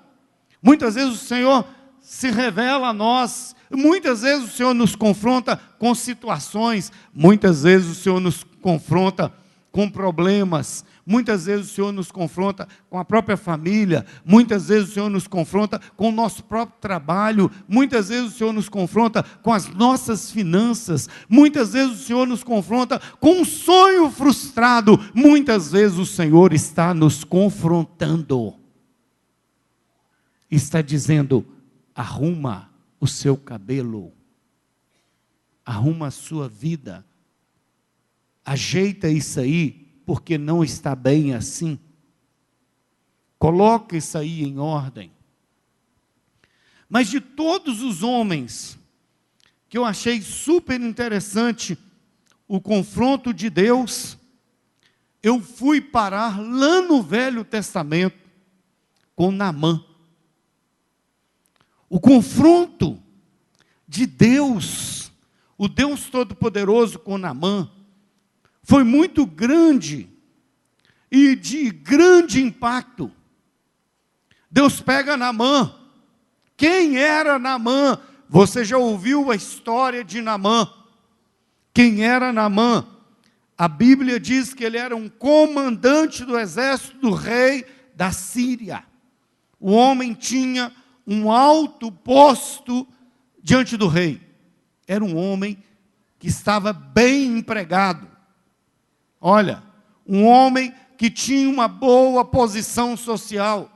muitas vezes o Senhor se revela a nós, muitas vezes o Senhor nos confronta com situações, muitas vezes o Senhor nos confronta com problemas, muitas vezes o Senhor nos confronta com a própria família, muitas vezes o Senhor nos confronta com o nosso próprio trabalho, muitas vezes o Senhor nos confronta com as nossas finanças, muitas vezes o Senhor nos confronta com um sonho frustrado, muitas vezes o Senhor está nos confrontando, está dizendo, arruma o seu cabelo, arruma a sua vida, ajeita isso aí, porque não está bem assim. Coloca isso aí em ordem. Mas de todos os homens, que eu achei super interessante o confronto de Deus, eu fui parar lá no Velho Testamento com Naamã. O confronto de Deus, o Deus Todo-Poderoso com Naamã foi muito grande e de grande impacto. Deus pega Naamã. Quem era Naamã? Você já ouviu a história de Naamã? Quem era Naamã? A Bíblia diz que ele era um comandante do exército do rei da Síria. O homem tinha um alto posto diante do rei. Era um homem que estava bem empregado. Olha, um homem que tinha uma boa posição social.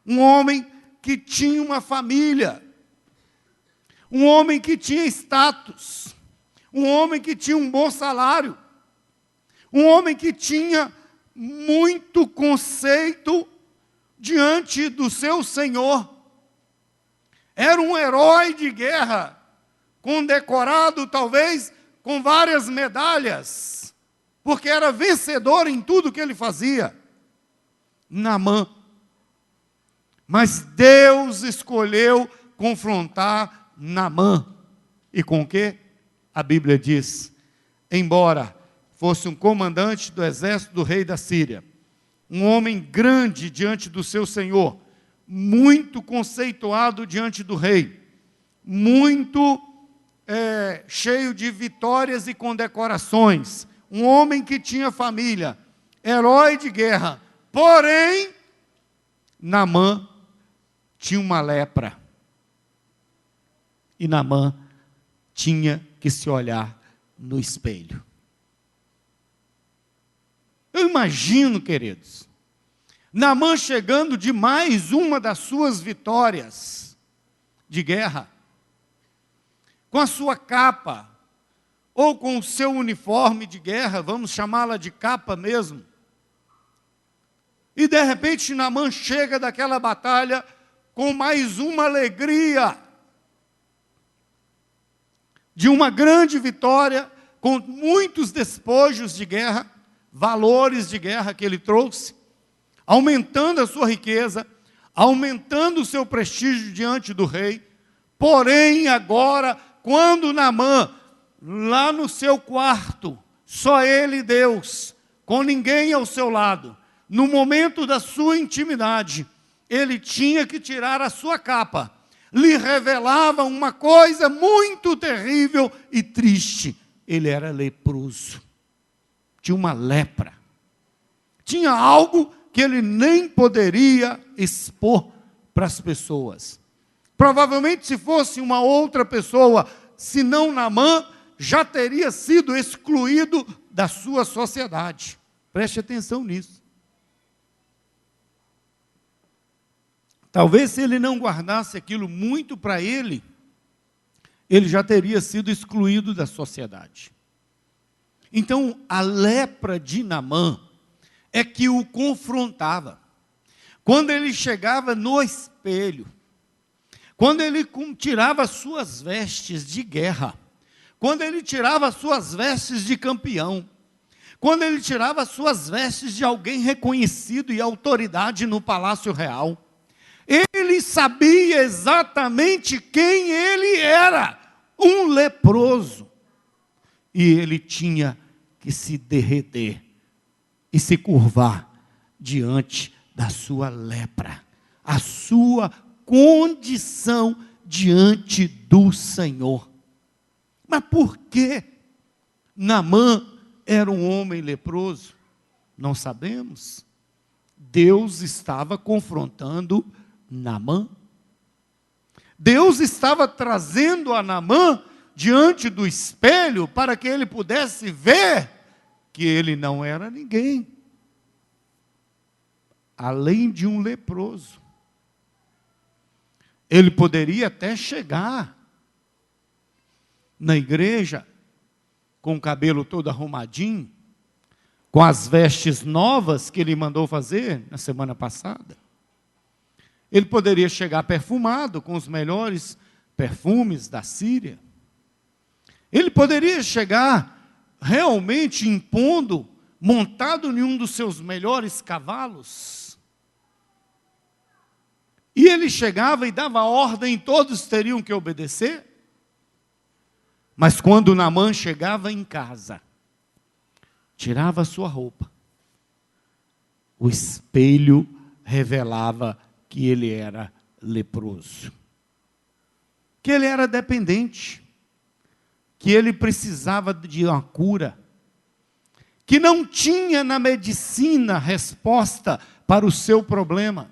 Um homem que tinha uma família. Um homem que tinha status. Um homem que tinha um bom salário. Um homem que tinha muito conceito diante do seu Senhor. Era um herói de guerra, condecorado talvez com várias medalhas, porque era vencedor em tudo que ele fazia. Naamã. Mas Deus escolheu confrontar Naamã. E com o quê? A Bíblia diz, embora fosse um comandante do exército do rei da Síria, um homem grande diante do seu Senhor, muito conceituado diante do rei, muito cheio de vitórias e condecorações, um homem que tinha família, herói de guerra, porém, Naamã tinha uma lepra, e Naamã tinha que se olhar no espelho. Eu imagino, queridos, Naamã chegando de mais uma das suas vitórias de guerra, com a sua capa, ou com o seu uniforme de guerra, vamos chamá-la de capa mesmo. E de repente Naamã chega daquela batalha com mais uma alegria, de uma grande vitória, com muitos despojos de guerra, valores de guerra que ele trouxe, aumentando a sua riqueza, aumentando o seu prestígio diante do rei. Porém, agora, quando Naamã, lá no seu quarto, só ele e Deus, com ninguém ao seu lado, no momento da sua intimidade, ele tinha que tirar a sua capa, lhe revelava uma coisa muito terrível e triste. Ele era leproso, tinha uma lepra, tinha algo que ele nem poderia expor para as pessoas. Provavelmente, se fosse uma outra pessoa, se não Naamã, já teria sido excluído da sua sociedade. Preste atenção nisso. Talvez se ele não guardasse aquilo muito para ele, ele já teria sido excluído da sociedade. Então, a lepra de Naamã é que o confrontava. Quando ele chegava no espelho, quando ele tirava suas vestes de guerra, quando ele tirava suas vestes de campeão, quando ele tirava suas vestes de alguém reconhecido e autoridade no palácio real, ele sabia exatamente quem ele era, um leproso. E ele tinha que se derreter e se curvar diante da sua lepra, a sua condição diante do Senhor. Mas por que Naamã era um homem leproso? Não sabemos. Deus estava confrontando Naamã. Deus estava trazendo a Naamã diante do espelho para que ele pudesse ver que ele não era ninguém, além de um leproso. Ele poderia até chegar na igreja com o cabelo todo arrumadinho, com as vestes novas que ele mandou fazer na semana passada. Ele poderia chegar perfumado, com os melhores perfumes da Síria. Ele poderia chegar realmente impondo, montado em um dos seus melhores cavalos. E ele chegava e dava ordem, todos teriam que obedecer. Mas quando Naamã chegava em casa, tirava a sua roupa, o espelho revelava que ele era leproso, que ele era dependente, que ele precisava de uma cura, que não tinha na medicina resposta para o seu problema,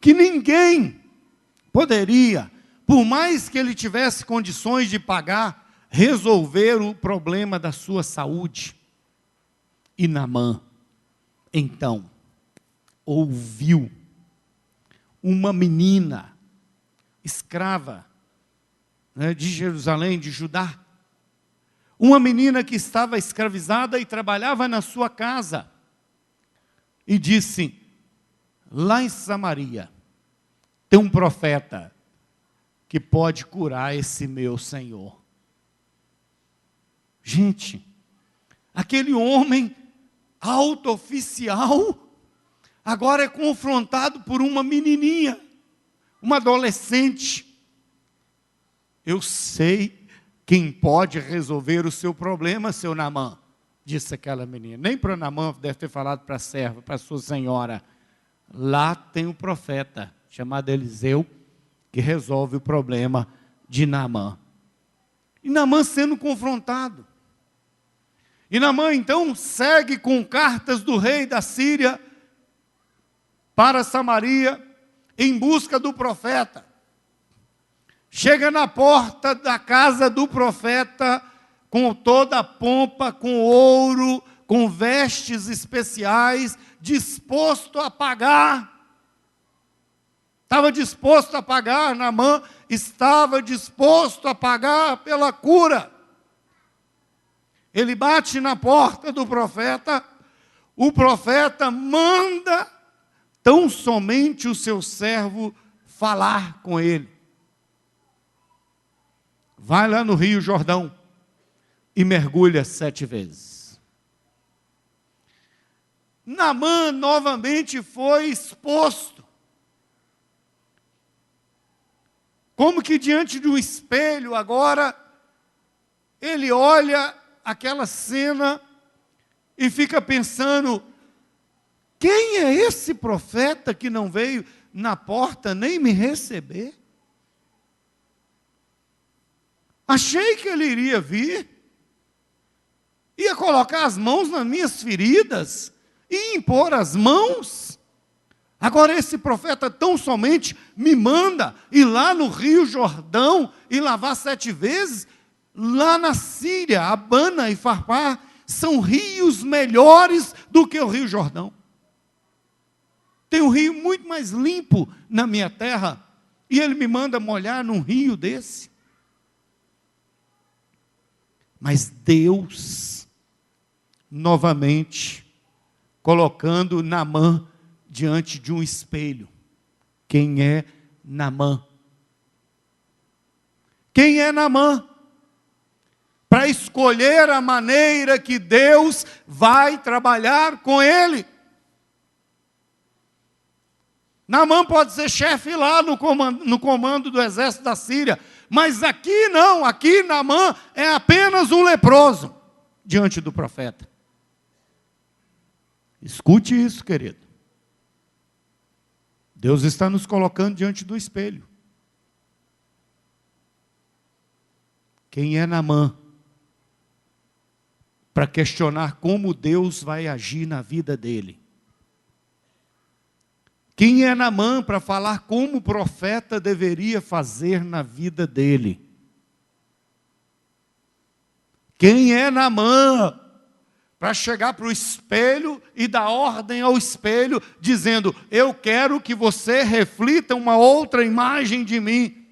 que ninguém poderia, por mais que ele tivesse condições de pagar, resolver o problema da sua saúde. E Naamã, então, ouviu uma menina escrava, né, de Jerusalém, de Judá, uma menina que estava escravizada e trabalhava na sua casa, e disse: lá em Samaria tem um profeta que pode curar esse meu senhor. Gente, aquele homem alto oficial agora é confrontado por uma menininha, uma adolescente. Eu sei quem pode resolver o seu problema, seu Naamã, disse aquela menina. Nem para Naamã deve ter falado para a serva, para a sua senhora. Lá tem um profeta chamado Eliseu, que resolve o problema de Naamã. E Naamã sendo confrontado. E Naamã então segue com cartas do rei da Síria para Samaria, em busca do profeta. Chega na porta da casa do profeta, com toda a pompa, com ouro, com vestes especiais, disposto a pagar. Estava disposto a pagar, Naamã estava disposto a pagar pela cura. Ele bate na porta do profeta, o profeta manda tão somente o seu servo falar com ele. Vai lá no Rio Jordão e mergulha 7 vezes. Naamã novamente foi exposto. Como que diante de um espelho agora, ele olha aquela cena e fica pensando: quem é esse profeta que não veio na porta nem me receber? Achei que ele iria vir, ia colocar as mãos nas minhas feridas, e impor as mãos. Agora esse profeta tão somente me manda ir lá no Rio Jordão e lavar 7 vezes. Lá na Síria, Abana e Farpar são rios melhores do que o Rio Jordão. Tem um rio muito mais limpo na minha terra, e ele me manda molhar num rio desse. Mas Deus, novamente, colocando Naamã diante de um espelho. Quem é Naamã? Quem é Naamã? Para escolher a maneira que Deus vai trabalhar com ele. Naamã pode ser chefe lá no comando do exército da Síria, mas aqui não, aqui Naamã é apenas um leproso diante do profeta. Escute isso, querido. Deus está nos colocando diante do espelho. Quem é Naamã? Para questionar como Deus vai agir na vida dele. Quem é Naamã para falar como o profeta deveria fazer na vida dele? Quem é Naamã para chegar para o espelho e dar ordem ao espelho, dizendo: eu quero que você reflita uma outra imagem de mim?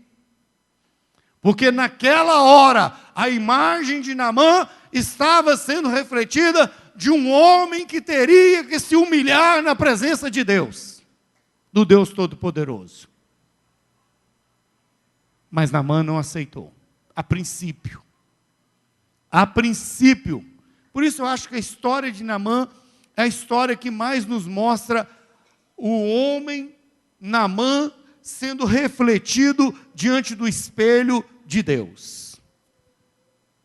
Porque naquela hora, a imagem de Naamã estava sendo refletida de um homem que teria que se humilhar na presença de Deus, do Deus Todo-Poderoso. Mas Naamã não aceitou, a princípio. A princípio. Por isso eu acho que a história de Naamã é a história que mais nos mostra o homem Naamã sendo refletido diante do espelho de Deus.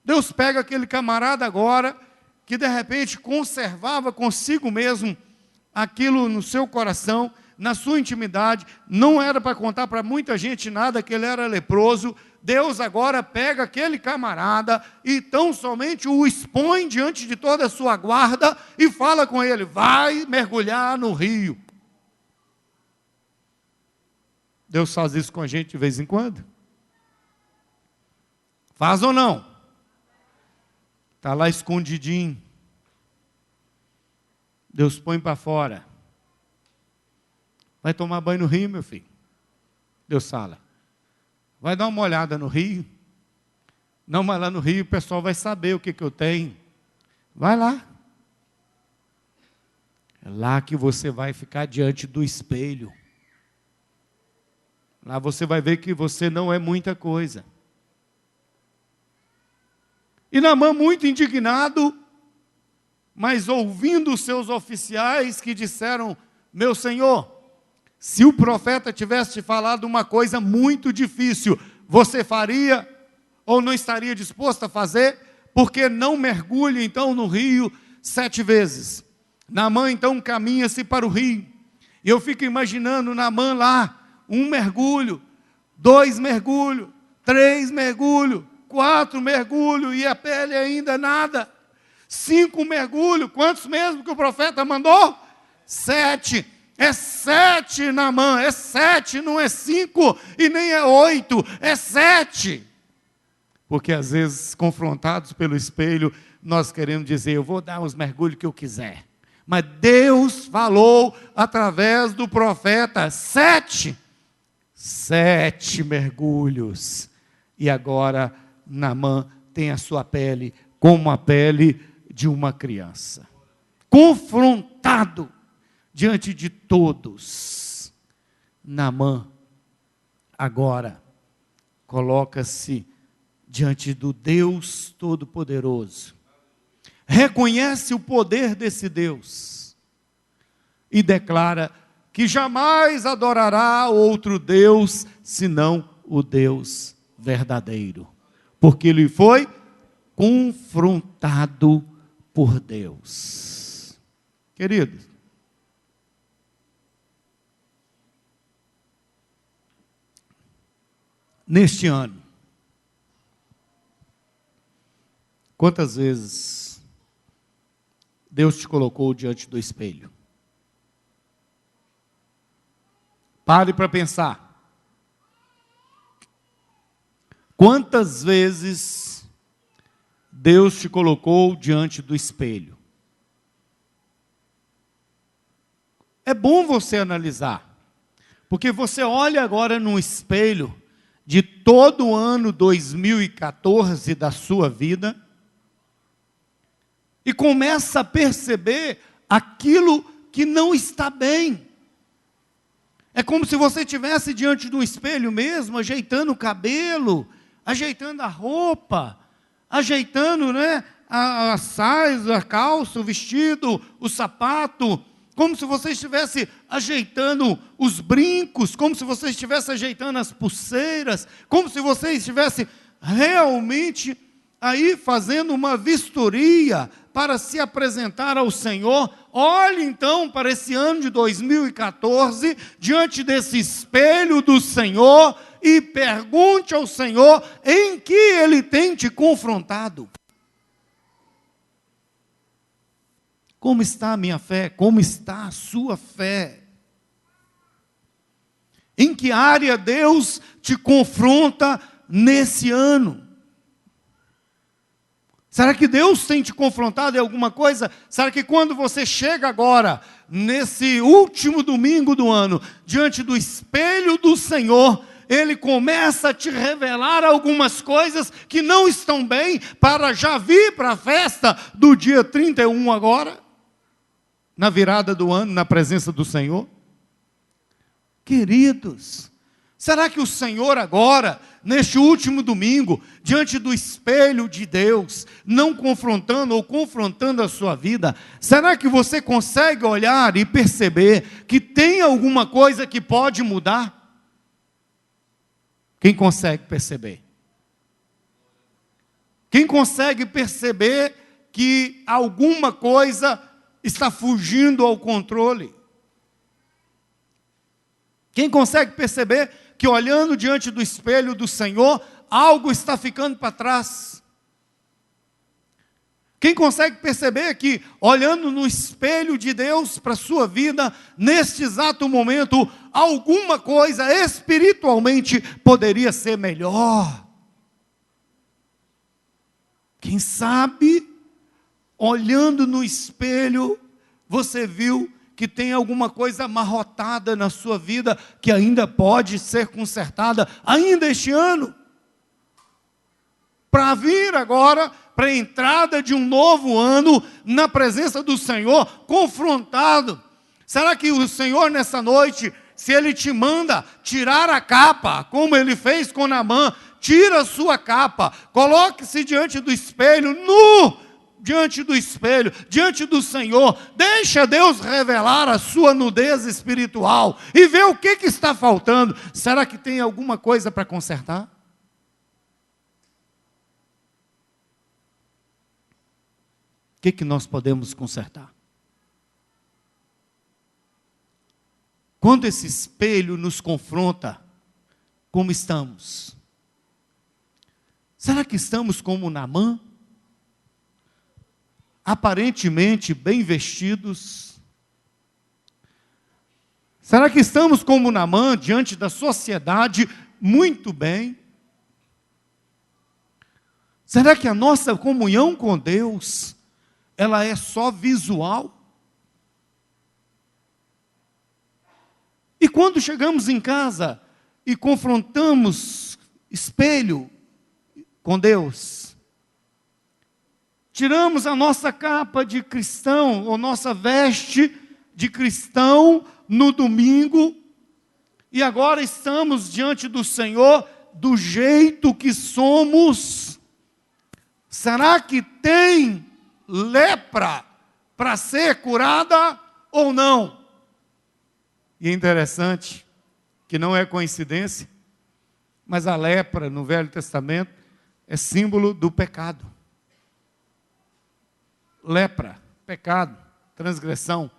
Deus pega aquele camarada agora, que de repente conservava consigo mesmo aquilo no seu coração, na sua intimidade, não era para contar para muita gente nada que ele era leproso. Deus agora pega aquele camarada e tão somente o expõe diante de toda a sua guarda e fala com ele: vai mergulhar no rio. Deus faz isso com a gente de vez em quando? Faz ou não? Está lá escondidinho. Deus põe para fora. Vai tomar banho no rio, meu filho? Deus fala: vai dar uma olhada no rio? Não, mas lá no rio o pessoal vai saber o que eu tenho. Vai lá. É lá que você vai ficar diante do espelho. Lá você vai ver que você não é muita coisa. E Naamã, muito indignado, mas ouvindo os seus oficiais que disseram: meu senhor, se o profeta tivesse te falado uma coisa muito difícil, você faria ou não estaria disposto a fazer? Porque não mergulhe então no rio 7 vezes. Naamã então caminha-se para o rio. E eu fico imaginando Naamã lá, 1 mergulho, 2 mergulhos, 3 mergulhos, 4 mergulhos e a pele ainda nada. 5 mergulhos, quantos mesmo que o profeta mandou? 7. É 7, Naamã, é 7, não é 5 e nem é 8, é 7. Porque às vezes, confrontados pelo espelho, nós queremos dizer: eu vou dar os mergulhos que eu quiser. Mas Deus falou através do profeta: 7 mergulhos. E agora Naamã tem a sua pele como a pele de uma criança. Confrontado diante de todos, Naamã agora coloca-se diante do Deus Todo-Poderoso, reconhece o poder desse Deus e declara que jamais adorará outro Deus senão o Deus verdadeiro, porque ele foi confrontado por Deus. Queridos, neste ano, quantas vezes Deus te colocou diante do espelho? Pare para pensar. Quantas vezes Deus te colocou diante do espelho? É bom você analisar, porque você olha agora no espelho de todo o ano 2014 da sua vida e começa a perceber aquilo que não está bem. É como se você estivesse diante do espelho mesmo, ajeitando o cabelo, ajeitando a roupa, ajeitando, né, a saia, a calça, o vestido, o sapato, como se você estivesse ajeitando os brincos, como se você estivesse ajeitando as pulseiras, como se você estivesse realmente aí fazendo uma vistoria para se apresentar ao Senhor. Olhe então para esse ano de 2014, diante desse espelho do Senhor, e pergunte ao Senhor em que Ele tem te confrontado. Como está a minha fé? Como está a sua fé? Em que área Deus te confronta nesse ano? Será que Deus tem te confrontado em alguma coisa? Será que quando você chega agora, nesse último domingo do ano, diante do espelho do Senhor, Ele começa a te revelar algumas coisas que não estão bem, para já vir para a festa do dia 31 agora, na virada do ano, na presença do Senhor? Queridos, será que o Senhor agora, neste último domingo, diante do espelho de Deus, não confrontando ou confrontando a sua vida, será que você consegue olhar e perceber que tem alguma coisa que pode mudar? Quem consegue perceber? Quem consegue perceber que alguma coisa está fugindo ao controle? Quem consegue perceber que olhando diante do espelho do Senhor, algo está ficando para trás? Quem consegue perceber que olhando no espelho de Deus para a sua vida, neste exato momento, alguma coisa espiritualmente poderia ser melhor? Quem sabe, olhando no espelho, você viu que tem alguma coisa amarrotada na sua vida que ainda pode ser consertada ainda este ano. Para vir agora, para a entrada de um novo ano, na presença do Senhor, confrontado. Será que o Senhor nessa noite, se Ele te manda tirar a capa, como Ele fez com Naamã, tira a sua capa, coloque-se diante do espelho, nu, diante do espelho, diante do Senhor, deixa Deus revelar a sua nudez espiritual, e vê o que está faltando. Será que tem alguma coisa para consertar? O que nós podemos consertar? Quando esse espelho nos confronta, como estamos? Será que estamos como Naamã? Aparentemente bem vestidos? Será que estamos como Naamã diante da sociedade muito bem? Será que a nossa comunhão com Deus, ela é só visual? E quando chegamos em casa e confrontamos espelho com Deus, tiramos a nossa capa de cristão, ou nossa veste de cristão no domingo, e agora estamos diante do Senhor do jeito que somos. Será que tem lepra para ser curada ou não? E é interessante que não é coincidência, mas a lepra no Velho Testamento é símbolo do pecado. Lepra, pecado, transgressão,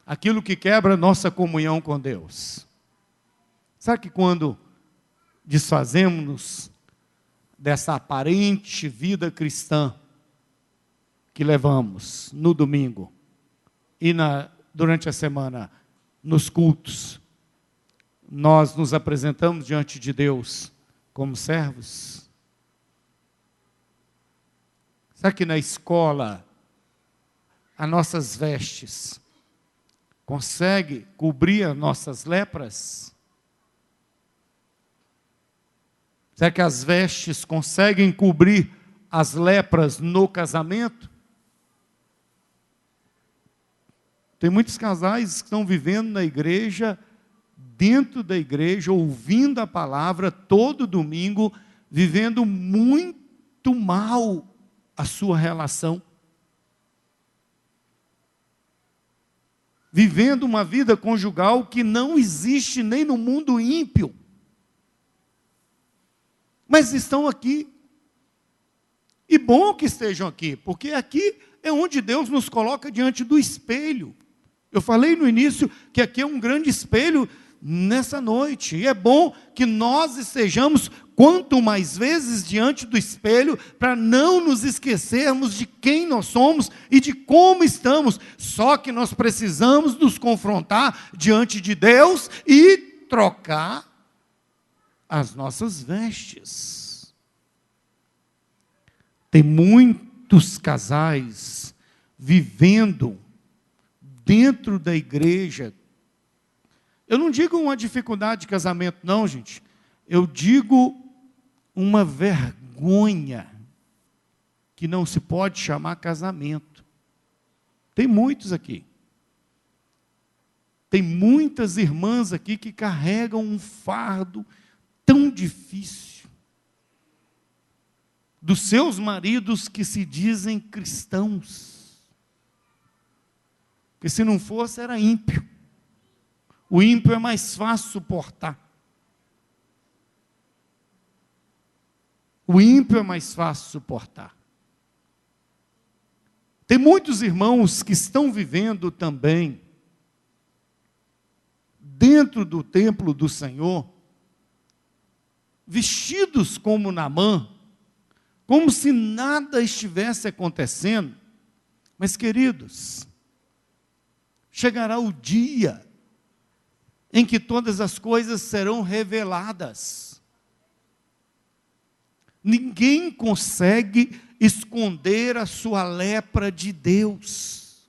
aquilo que quebra nossa comunhão com Deus. Sabe que quando desfazemos dessa aparente vida cristã que levamos no domingo e durante a semana nos cultos, nós nos apresentamos diante de Deus como servos? Será que na escola as nossas vestes conseguem cobrir as nossas lepras? Será que as vestes conseguem cobrir as lepras no casamento? Tem muitos casais que estão vivendo na igreja, dentro da igreja, ouvindo a palavra todo domingo, vivendo muito mal a sua relação. Vivendo uma vida conjugal que não existe nem no mundo ímpio. Mas estão aqui. E bom que estejam aqui, porque aqui é onde Deus nos coloca diante do espelho. Eu falei no início que aqui é um grande espelho nessa noite. E é bom que nós estejamos quanto mais vezes diante do espelho, para não nos esquecermos de quem nós somos e de como estamos. Só que nós precisamos nos confrontar diante de Deus e trocar as nossas vestes. Tem muitos casais vivendo dentro da igreja. Eu não digo uma dificuldade de casamento, não, gente. Eu digo uma vergonha que não se pode chamar casamento. Tem muitos aqui. Tem muitas irmãs aqui que carregam um fardo tão difícil dos seus maridos que se dizem cristãos. Porque se não fosse, era ímpio. O ímpio é mais fácil suportar. O ímpio é mais fácil suportar. Tem muitos irmãos que estão vivendo também dentro do templo do Senhor, vestidos como Naamã, como se nada estivesse acontecendo. Mas, queridos, chegará o dia em que todas as coisas serão reveladas. Ninguém consegue esconder a sua lepra de Deus.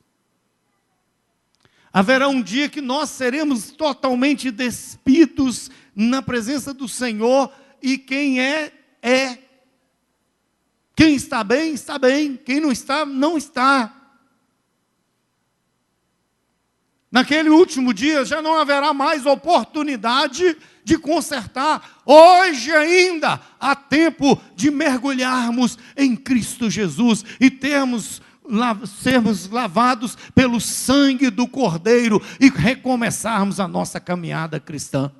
Haverá um dia que nós seremos totalmente despidos na presença do Senhor, e quem é. Quem está bem, está bem. Quem não está, não está. Naquele último dia já não haverá mais oportunidade de consertar. Hoje ainda há tempo de mergulharmos em Cristo Jesus e sermos lavados pelo sangue do Cordeiro e recomeçarmos a nossa caminhada cristã.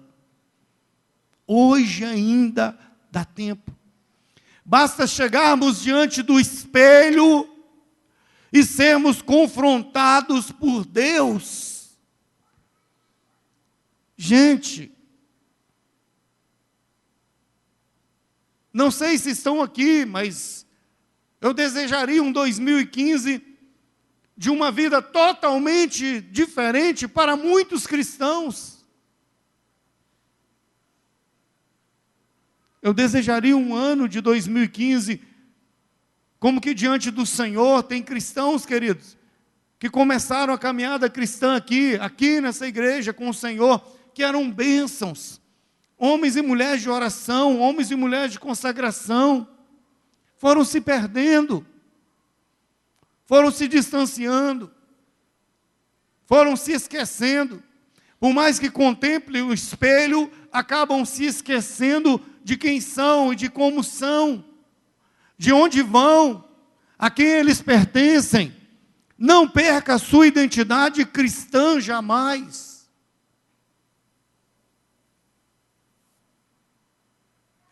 Hoje ainda dá tempo. Basta chegarmos diante do espelho e sermos confrontados por Deus. Gente, não sei se estão aqui, mas eu desejaria um 2015 de uma vida totalmente diferente para muitos cristãos. Eu desejaria um ano de 2015, como que diante do Senhor. Tem cristãos, queridos, que começaram a caminhada cristã aqui nessa igreja com o Senhor, que eram bênçãos, homens e mulheres de oração, homens e mulheres de consagração, foram se perdendo, foram se distanciando, foram se esquecendo. Por mais que contemplem o espelho, acabam se esquecendo de quem são e de como são, de onde vão, a quem eles pertencem. Não perca a sua identidade cristã jamais.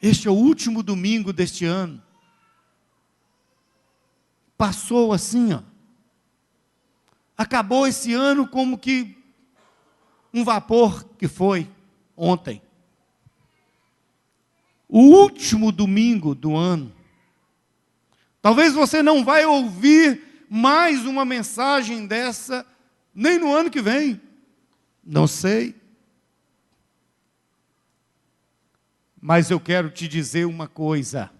Este é o último domingo deste ano. Passou assim, ó. Acabou esse ano como que um vapor que foi ontem. O último domingo do ano. Talvez você não vai ouvir mais uma mensagem dessa, nem no ano que vem. Não sei. Mas eu quero te dizer uma coisa.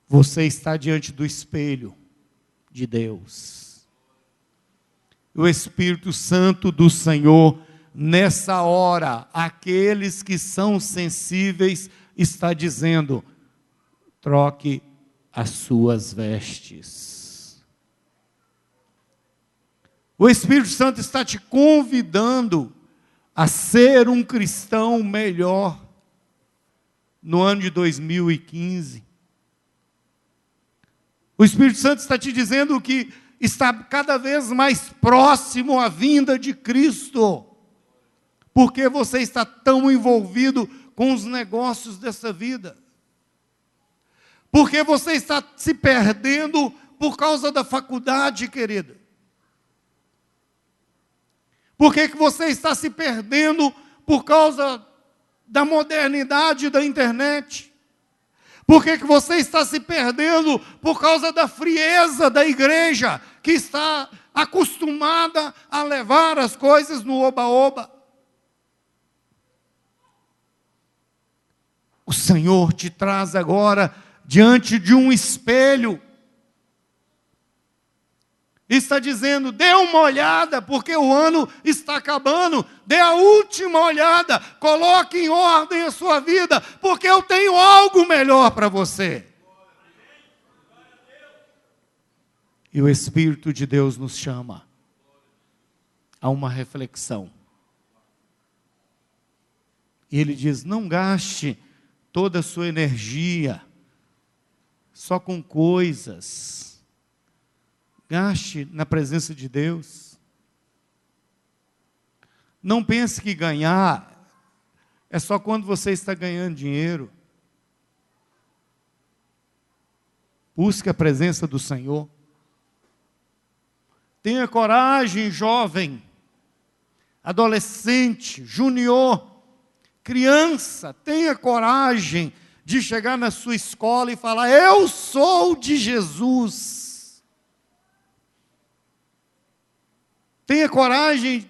Você está diante do espelho de Deus. O Espírito Santo do Senhor, nessa hora, aqueles que são sensíveis, está dizendo: troque as suas vestes. O Espírito Santo está te convidando a ser um cristão melhor no ano de 2015. O Espírito Santo está te dizendo que está cada vez mais próximo à vinda de Cristo. Porque você está tão envolvido com os negócios dessa vida? Porque você está se perdendo por causa da faculdade, querida? Por que você está se perdendo por causa da modernidade da internet? Por que você está se perdendo por causa da frieza da igreja, que está acostumada a levar as coisas no oba-oba? O Senhor te traz agora diante de um espelho. Está dizendo: dê uma olhada, porque o ano está acabando. Dê a última olhada. Coloque em ordem a sua vida, porque eu tenho algo melhor para você. E o Espírito de Deus nos chama a uma reflexão. E Ele diz: não gaste toda a sua energia só com coisas. Gaste na presença de Deus. Não pense que ganhar é só quando você está ganhando dinheiro. Busque a presença do Senhor. Tenha coragem, jovem, adolescente, junior, criança. Tenha coragem de chegar na sua escola e falar: eu sou de Jesus. Tenha coragem,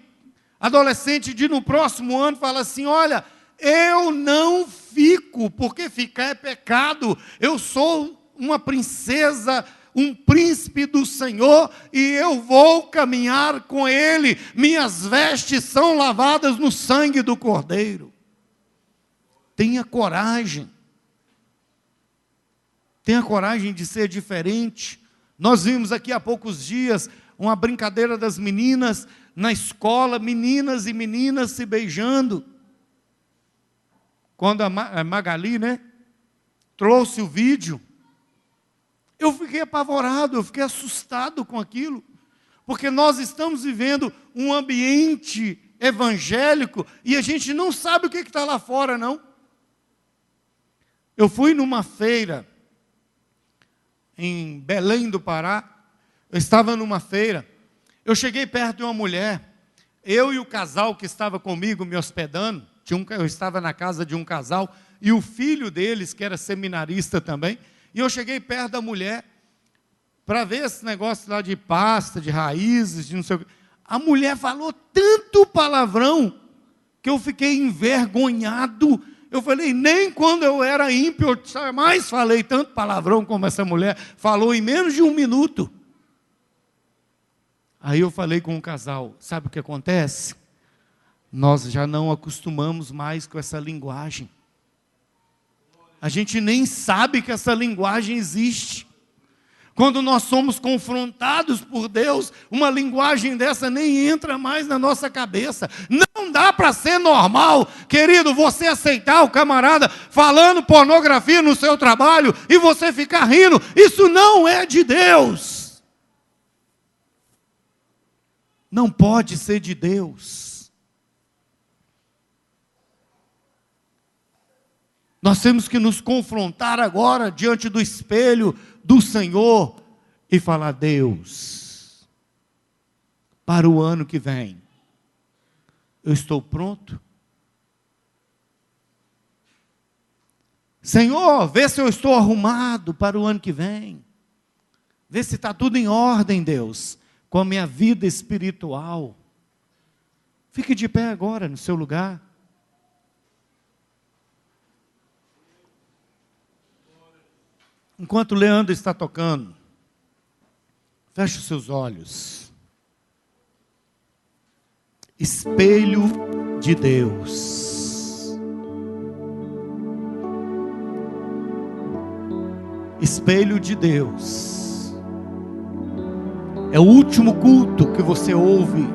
adolescente, de no próximo ano falar assim: olha, eu não fico, porque ficar é pecado. Eu sou uma princesa, um príncipe do Senhor, e eu vou caminhar com Ele. Minhas vestes são lavadas no sangue do Cordeiro. Tenha coragem. Tenha coragem de ser diferente. Nós vimos aqui há poucos dias uma brincadeira das meninas na escola, meninas e meninas se beijando. Quando a Magali, trouxe o vídeo, eu fiquei apavorado, eu fiquei assustado com aquilo, porque nós estamos vivendo um ambiente evangélico e a gente não sabe o que está lá fora, não. Eu fui numa feira em Belém do Pará, eu estava numa feira, eu cheguei perto de uma mulher, eu e o casal que estava comigo me hospedando, eu estava na casa de um casal, e o filho deles, que era seminarista também, e eu cheguei perto da mulher, para ver esse negócio lá de pasta, de raízes, de não sei o que. A mulher falou tanto palavrão, que eu fiquei envergonhado. Eu falei, nem quando eu era ímpio, eu jamais falei tanto palavrão como essa mulher falou em menos de 1 minuto. Aí eu falei com o casal, sabe o que acontece? Nós já não acostumamos mais com essa linguagem. A gente nem sabe que essa linguagem existe. Quando nós somos confrontados por Deus, uma linguagem dessa nem entra mais na nossa cabeça. Não dá para ser normal, querido, você aceitar o camarada falando pornografia no seu trabalho e você ficar rindo. Isso não é de Deus. Não pode ser de Deus. Nós temos que nos confrontar agora diante do espelho do Senhor e falar: Deus, para o ano que vem, eu estou pronto? Senhor, vê se eu estou arrumado para o ano que vem. Vê se está tudo em ordem, Deus, com a minha vida espiritual. Fique de pé agora no seu lugar. Enquanto o Leandro está tocando, feche os seus olhos. Espelho de Deus. Espelho de Deus. É o último culto que você ouve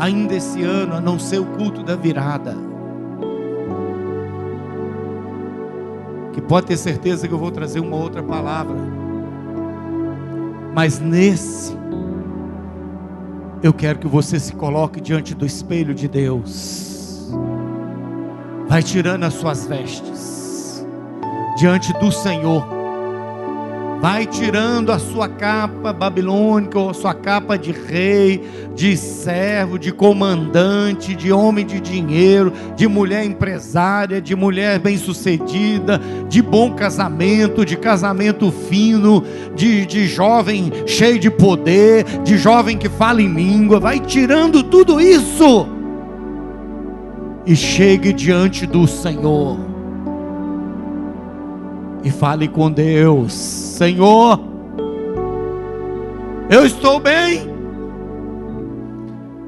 ainda esse ano, a não ser o culto da virada. Que pode ter certeza que eu vou trazer uma outra palavra. Mas nesse, eu quero que você se coloque diante do espelho de Deus. Vai tirando as suas vestes diante do Senhor. Vai tirando a sua capa babilônica, ou a sua capa de rei, de servo, de comandante, de homem de dinheiro, de mulher empresária, de mulher bem-sucedida, de bom casamento, de casamento fino, de jovem cheio de poder, de jovem que fala em língua. Vai tirando tudo isso e chegue diante do Senhor. E fale com Deus: Senhor, eu estou bem,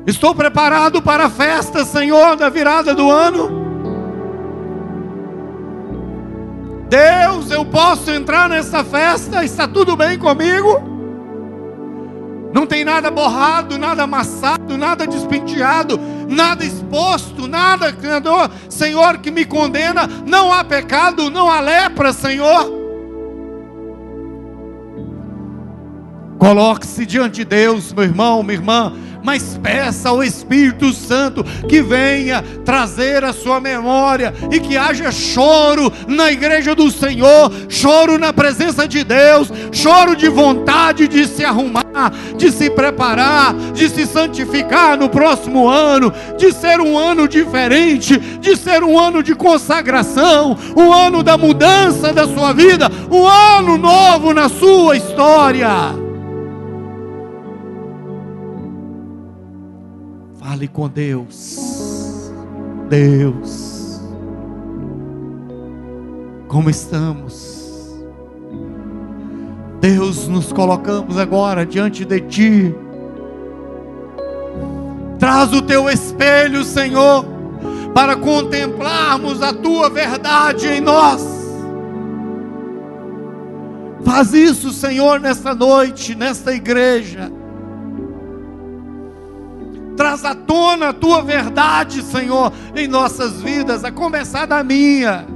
estou preparado para a festa, Senhor, da virada do ano. Deus, eu posso entrar nessa festa, está tudo bem comigo? Não tem nada borrado, nada amassado, nada despenteado, nada exposto, nada, Senhor, que me condena. Não há pecado, não há lepra, Senhor. Coloque-se diante de Deus, meu irmão, minha irmã, mas peça ao Espírito Santo que venha trazer a sua memória e que haja choro na igreja do Senhor, choro na presença de Deus, choro de vontade de se arrumar, de se preparar, de se santificar no próximo ano, de ser um ano diferente, de ser um ano de consagração, um ano da mudança da sua vida, um ano novo na sua história. Fale com Deus. Deus, como estamos? Deus, nos colocamos agora diante de Ti. Traz o Teu espelho, Senhor, para contemplarmos a Tua verdade em nós. Faz isso, Senhor, nesta noite, nesta igreja. Traz à tona a Tua verdade, Senhor, em nossas vidas, a começar da minha,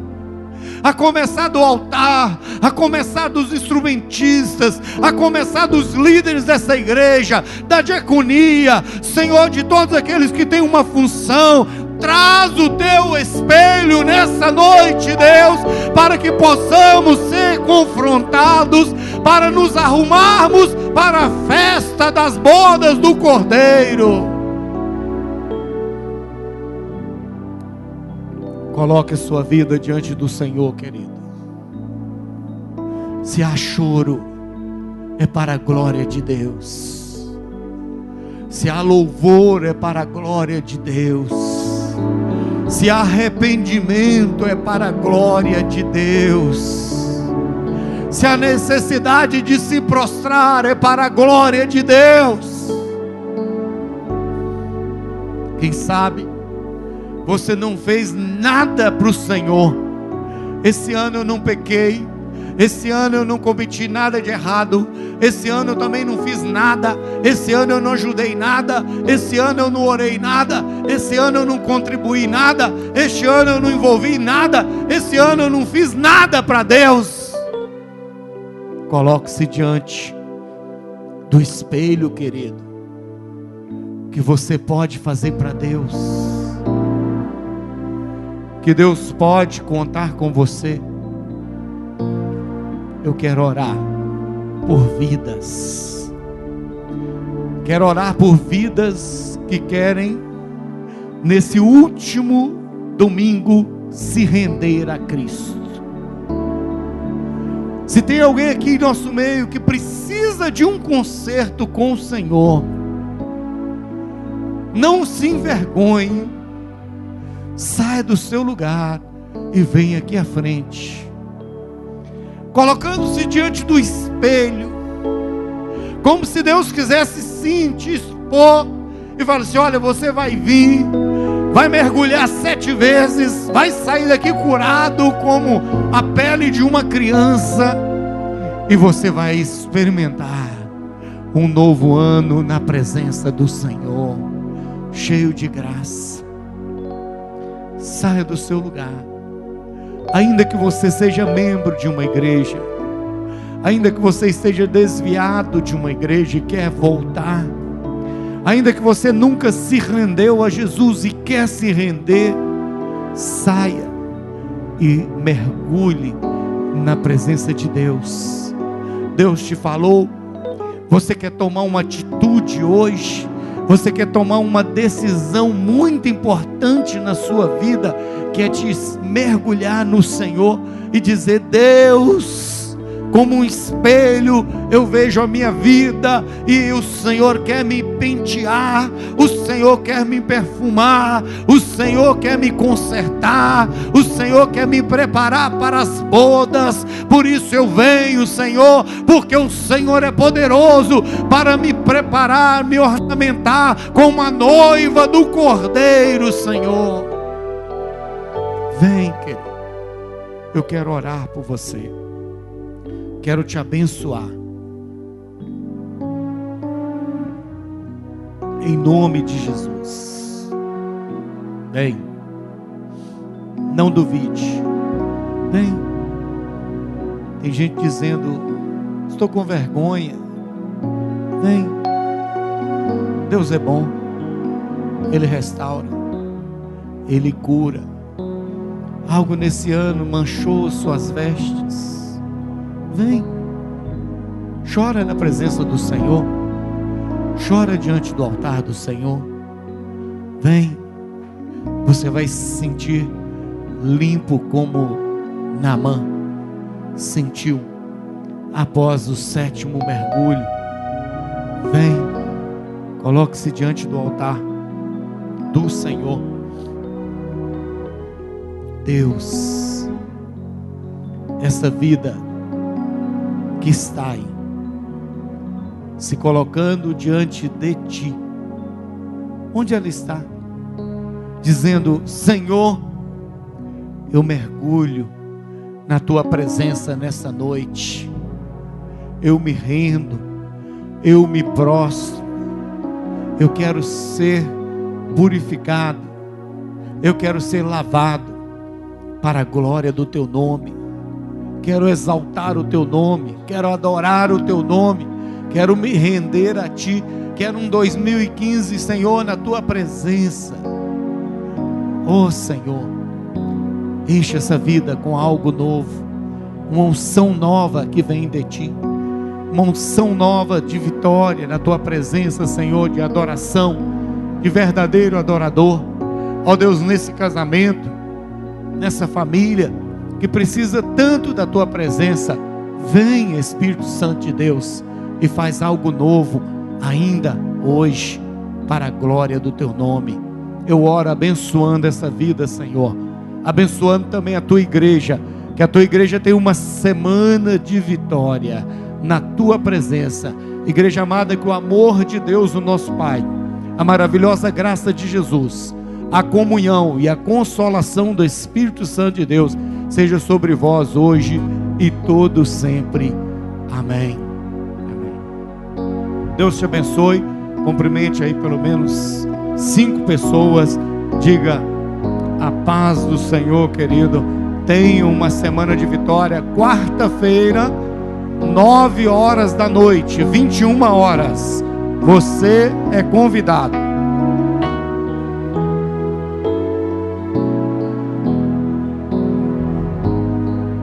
a começar do altar, a começar dos instrumentistas, a começar dos líderes dessa igreja, da diaconia, Senhor, de todos aqueles que têm uma função. Traz o Teu espelho nessa noite, Deus, para que possamos ser confrontados, para nos arrumarmos para a festa das bodas do Cordeiro. Coloque a sua vida diante do Senhor, querido. Se há choro, é para a glória de Deus. Se há louvor, é para a glória de Deus. Se há arrependimento, é para a glória de Deus. Se há necessidade de se prostrar, é para a glória de Deus. Quem sabe você não fez nada para o Senhor. Esse ano eu não pequei, esse ano eu não cometi nada de errado, esse ano eu também não fiz nada, esse ano eu não ajudei nada, esse ano eu não orei nada, esse ano eu não contribuí nada, este ano eu não envolvi nada, esse ano eu não fiz nada para Deus. Coloque-se diante do espelho, querido, que você pode fazer para Deus, que Deus pode contar com você. Eu quero orar por vidas. Quero orar por vidas que querem, nesse último domingo, se render a Cristo. Se tem alguém aqui em nosso meio que precisa de um conserto com o Senhor, não se envergonhe. Saia do seu lugar e venha aqui à frente, colocando-se diante do espelho, como se Deus quisesse sim te expor e falar assim: olha, você vai vir, vai mergulhar 7 vezes, vai sair daqui curado como a pele de uma criança, e você vai experimentar um novo ano na presença do Senhor, cheio de graça. Saia do seu lugar, ainda que você seja membro de uma igreja, ainda que você esteja desviado de uma igreja e quer voltar, ainda que você nunca se rendeu a Jesus e quer se render, saia e mergulhe na presença de Deus. Deus te falou, você quer tomar uma atitude hoje, você quer tomar uma decisão muito importante na sua vida, que é te mergulhar no Senhor e dizer: Deus, como um espelho eu vejo a minha vida, e o Senhor quer me pentear, o Senhor quer me perfumar, o Senhor quer me consertar, o Senhor quer me preparar para as bodas. Por isso eu venho, Senhor, porque o Senhor é poderoso para me preparar, me ornamentar como a noiva do Cordeiro, Senhor. Vem, querido, eu quero orar por você, quero te abençoar, em nome de Jesus. Vem, não duvide, vem. Tem gente dizendo: estou com vergonha, Vem. Deus é bom. Ele restaura. Ele cura. Algo nesse ano manchou suas vestes. Vem. Chora na presença do Senhor. Chora diante do altar do Senhor. Vem. Você vai se sentir limpo como Naamã sentiu após o 7º mergulho. Vem. Coloque-se diante do altar do Senhor. Deus, essa vida que está aí, se colocando diante de ti, onde ela está? Dizendo: Senhor, eu mergulho na tua presença nessa noite, eu me rendo, eu me prostro, eu quero ser purificado, eu quero ser lavado para a glória do teu nome, quero exaltar o teu nome, quero adorar o teu nome, quero me render a ti, quero um 2015, Senhor, na tua presença. Oh Senhor, enche essa vida com algo novo, uma unção nova que vem de ti, uma unção nova de vitória na tua presença, Senhor, de adoração, de verdadeiro adorador. Ó Deus, nesse casamento, nessa família que precisa tanto da tua presença, vem Espírito Santo de Deus e faz algo novo ainda hoje, para a glória do teu nome. Eu oro abençoando essa vida, Senhor, abençoando também a tua igreja, que a tua igreja tenha uma semana de vitória na tua presença. Igreja amada, que o amor de Deus, o nosso Pai, a maravilhosa graça de Jesus, a comunhão e a consolação do Espírito Santo de Deus seja sobre vós hoje e todo sempre. Amém. Amém. Deus te abençoe. Cumprimente aí pelo menos 5 pessoas. Diga: a paz do Senhor, querido. Tenha uma semana de vitória. Quarta-feira, 9 horas da noite, 21 horas. Você é convidado.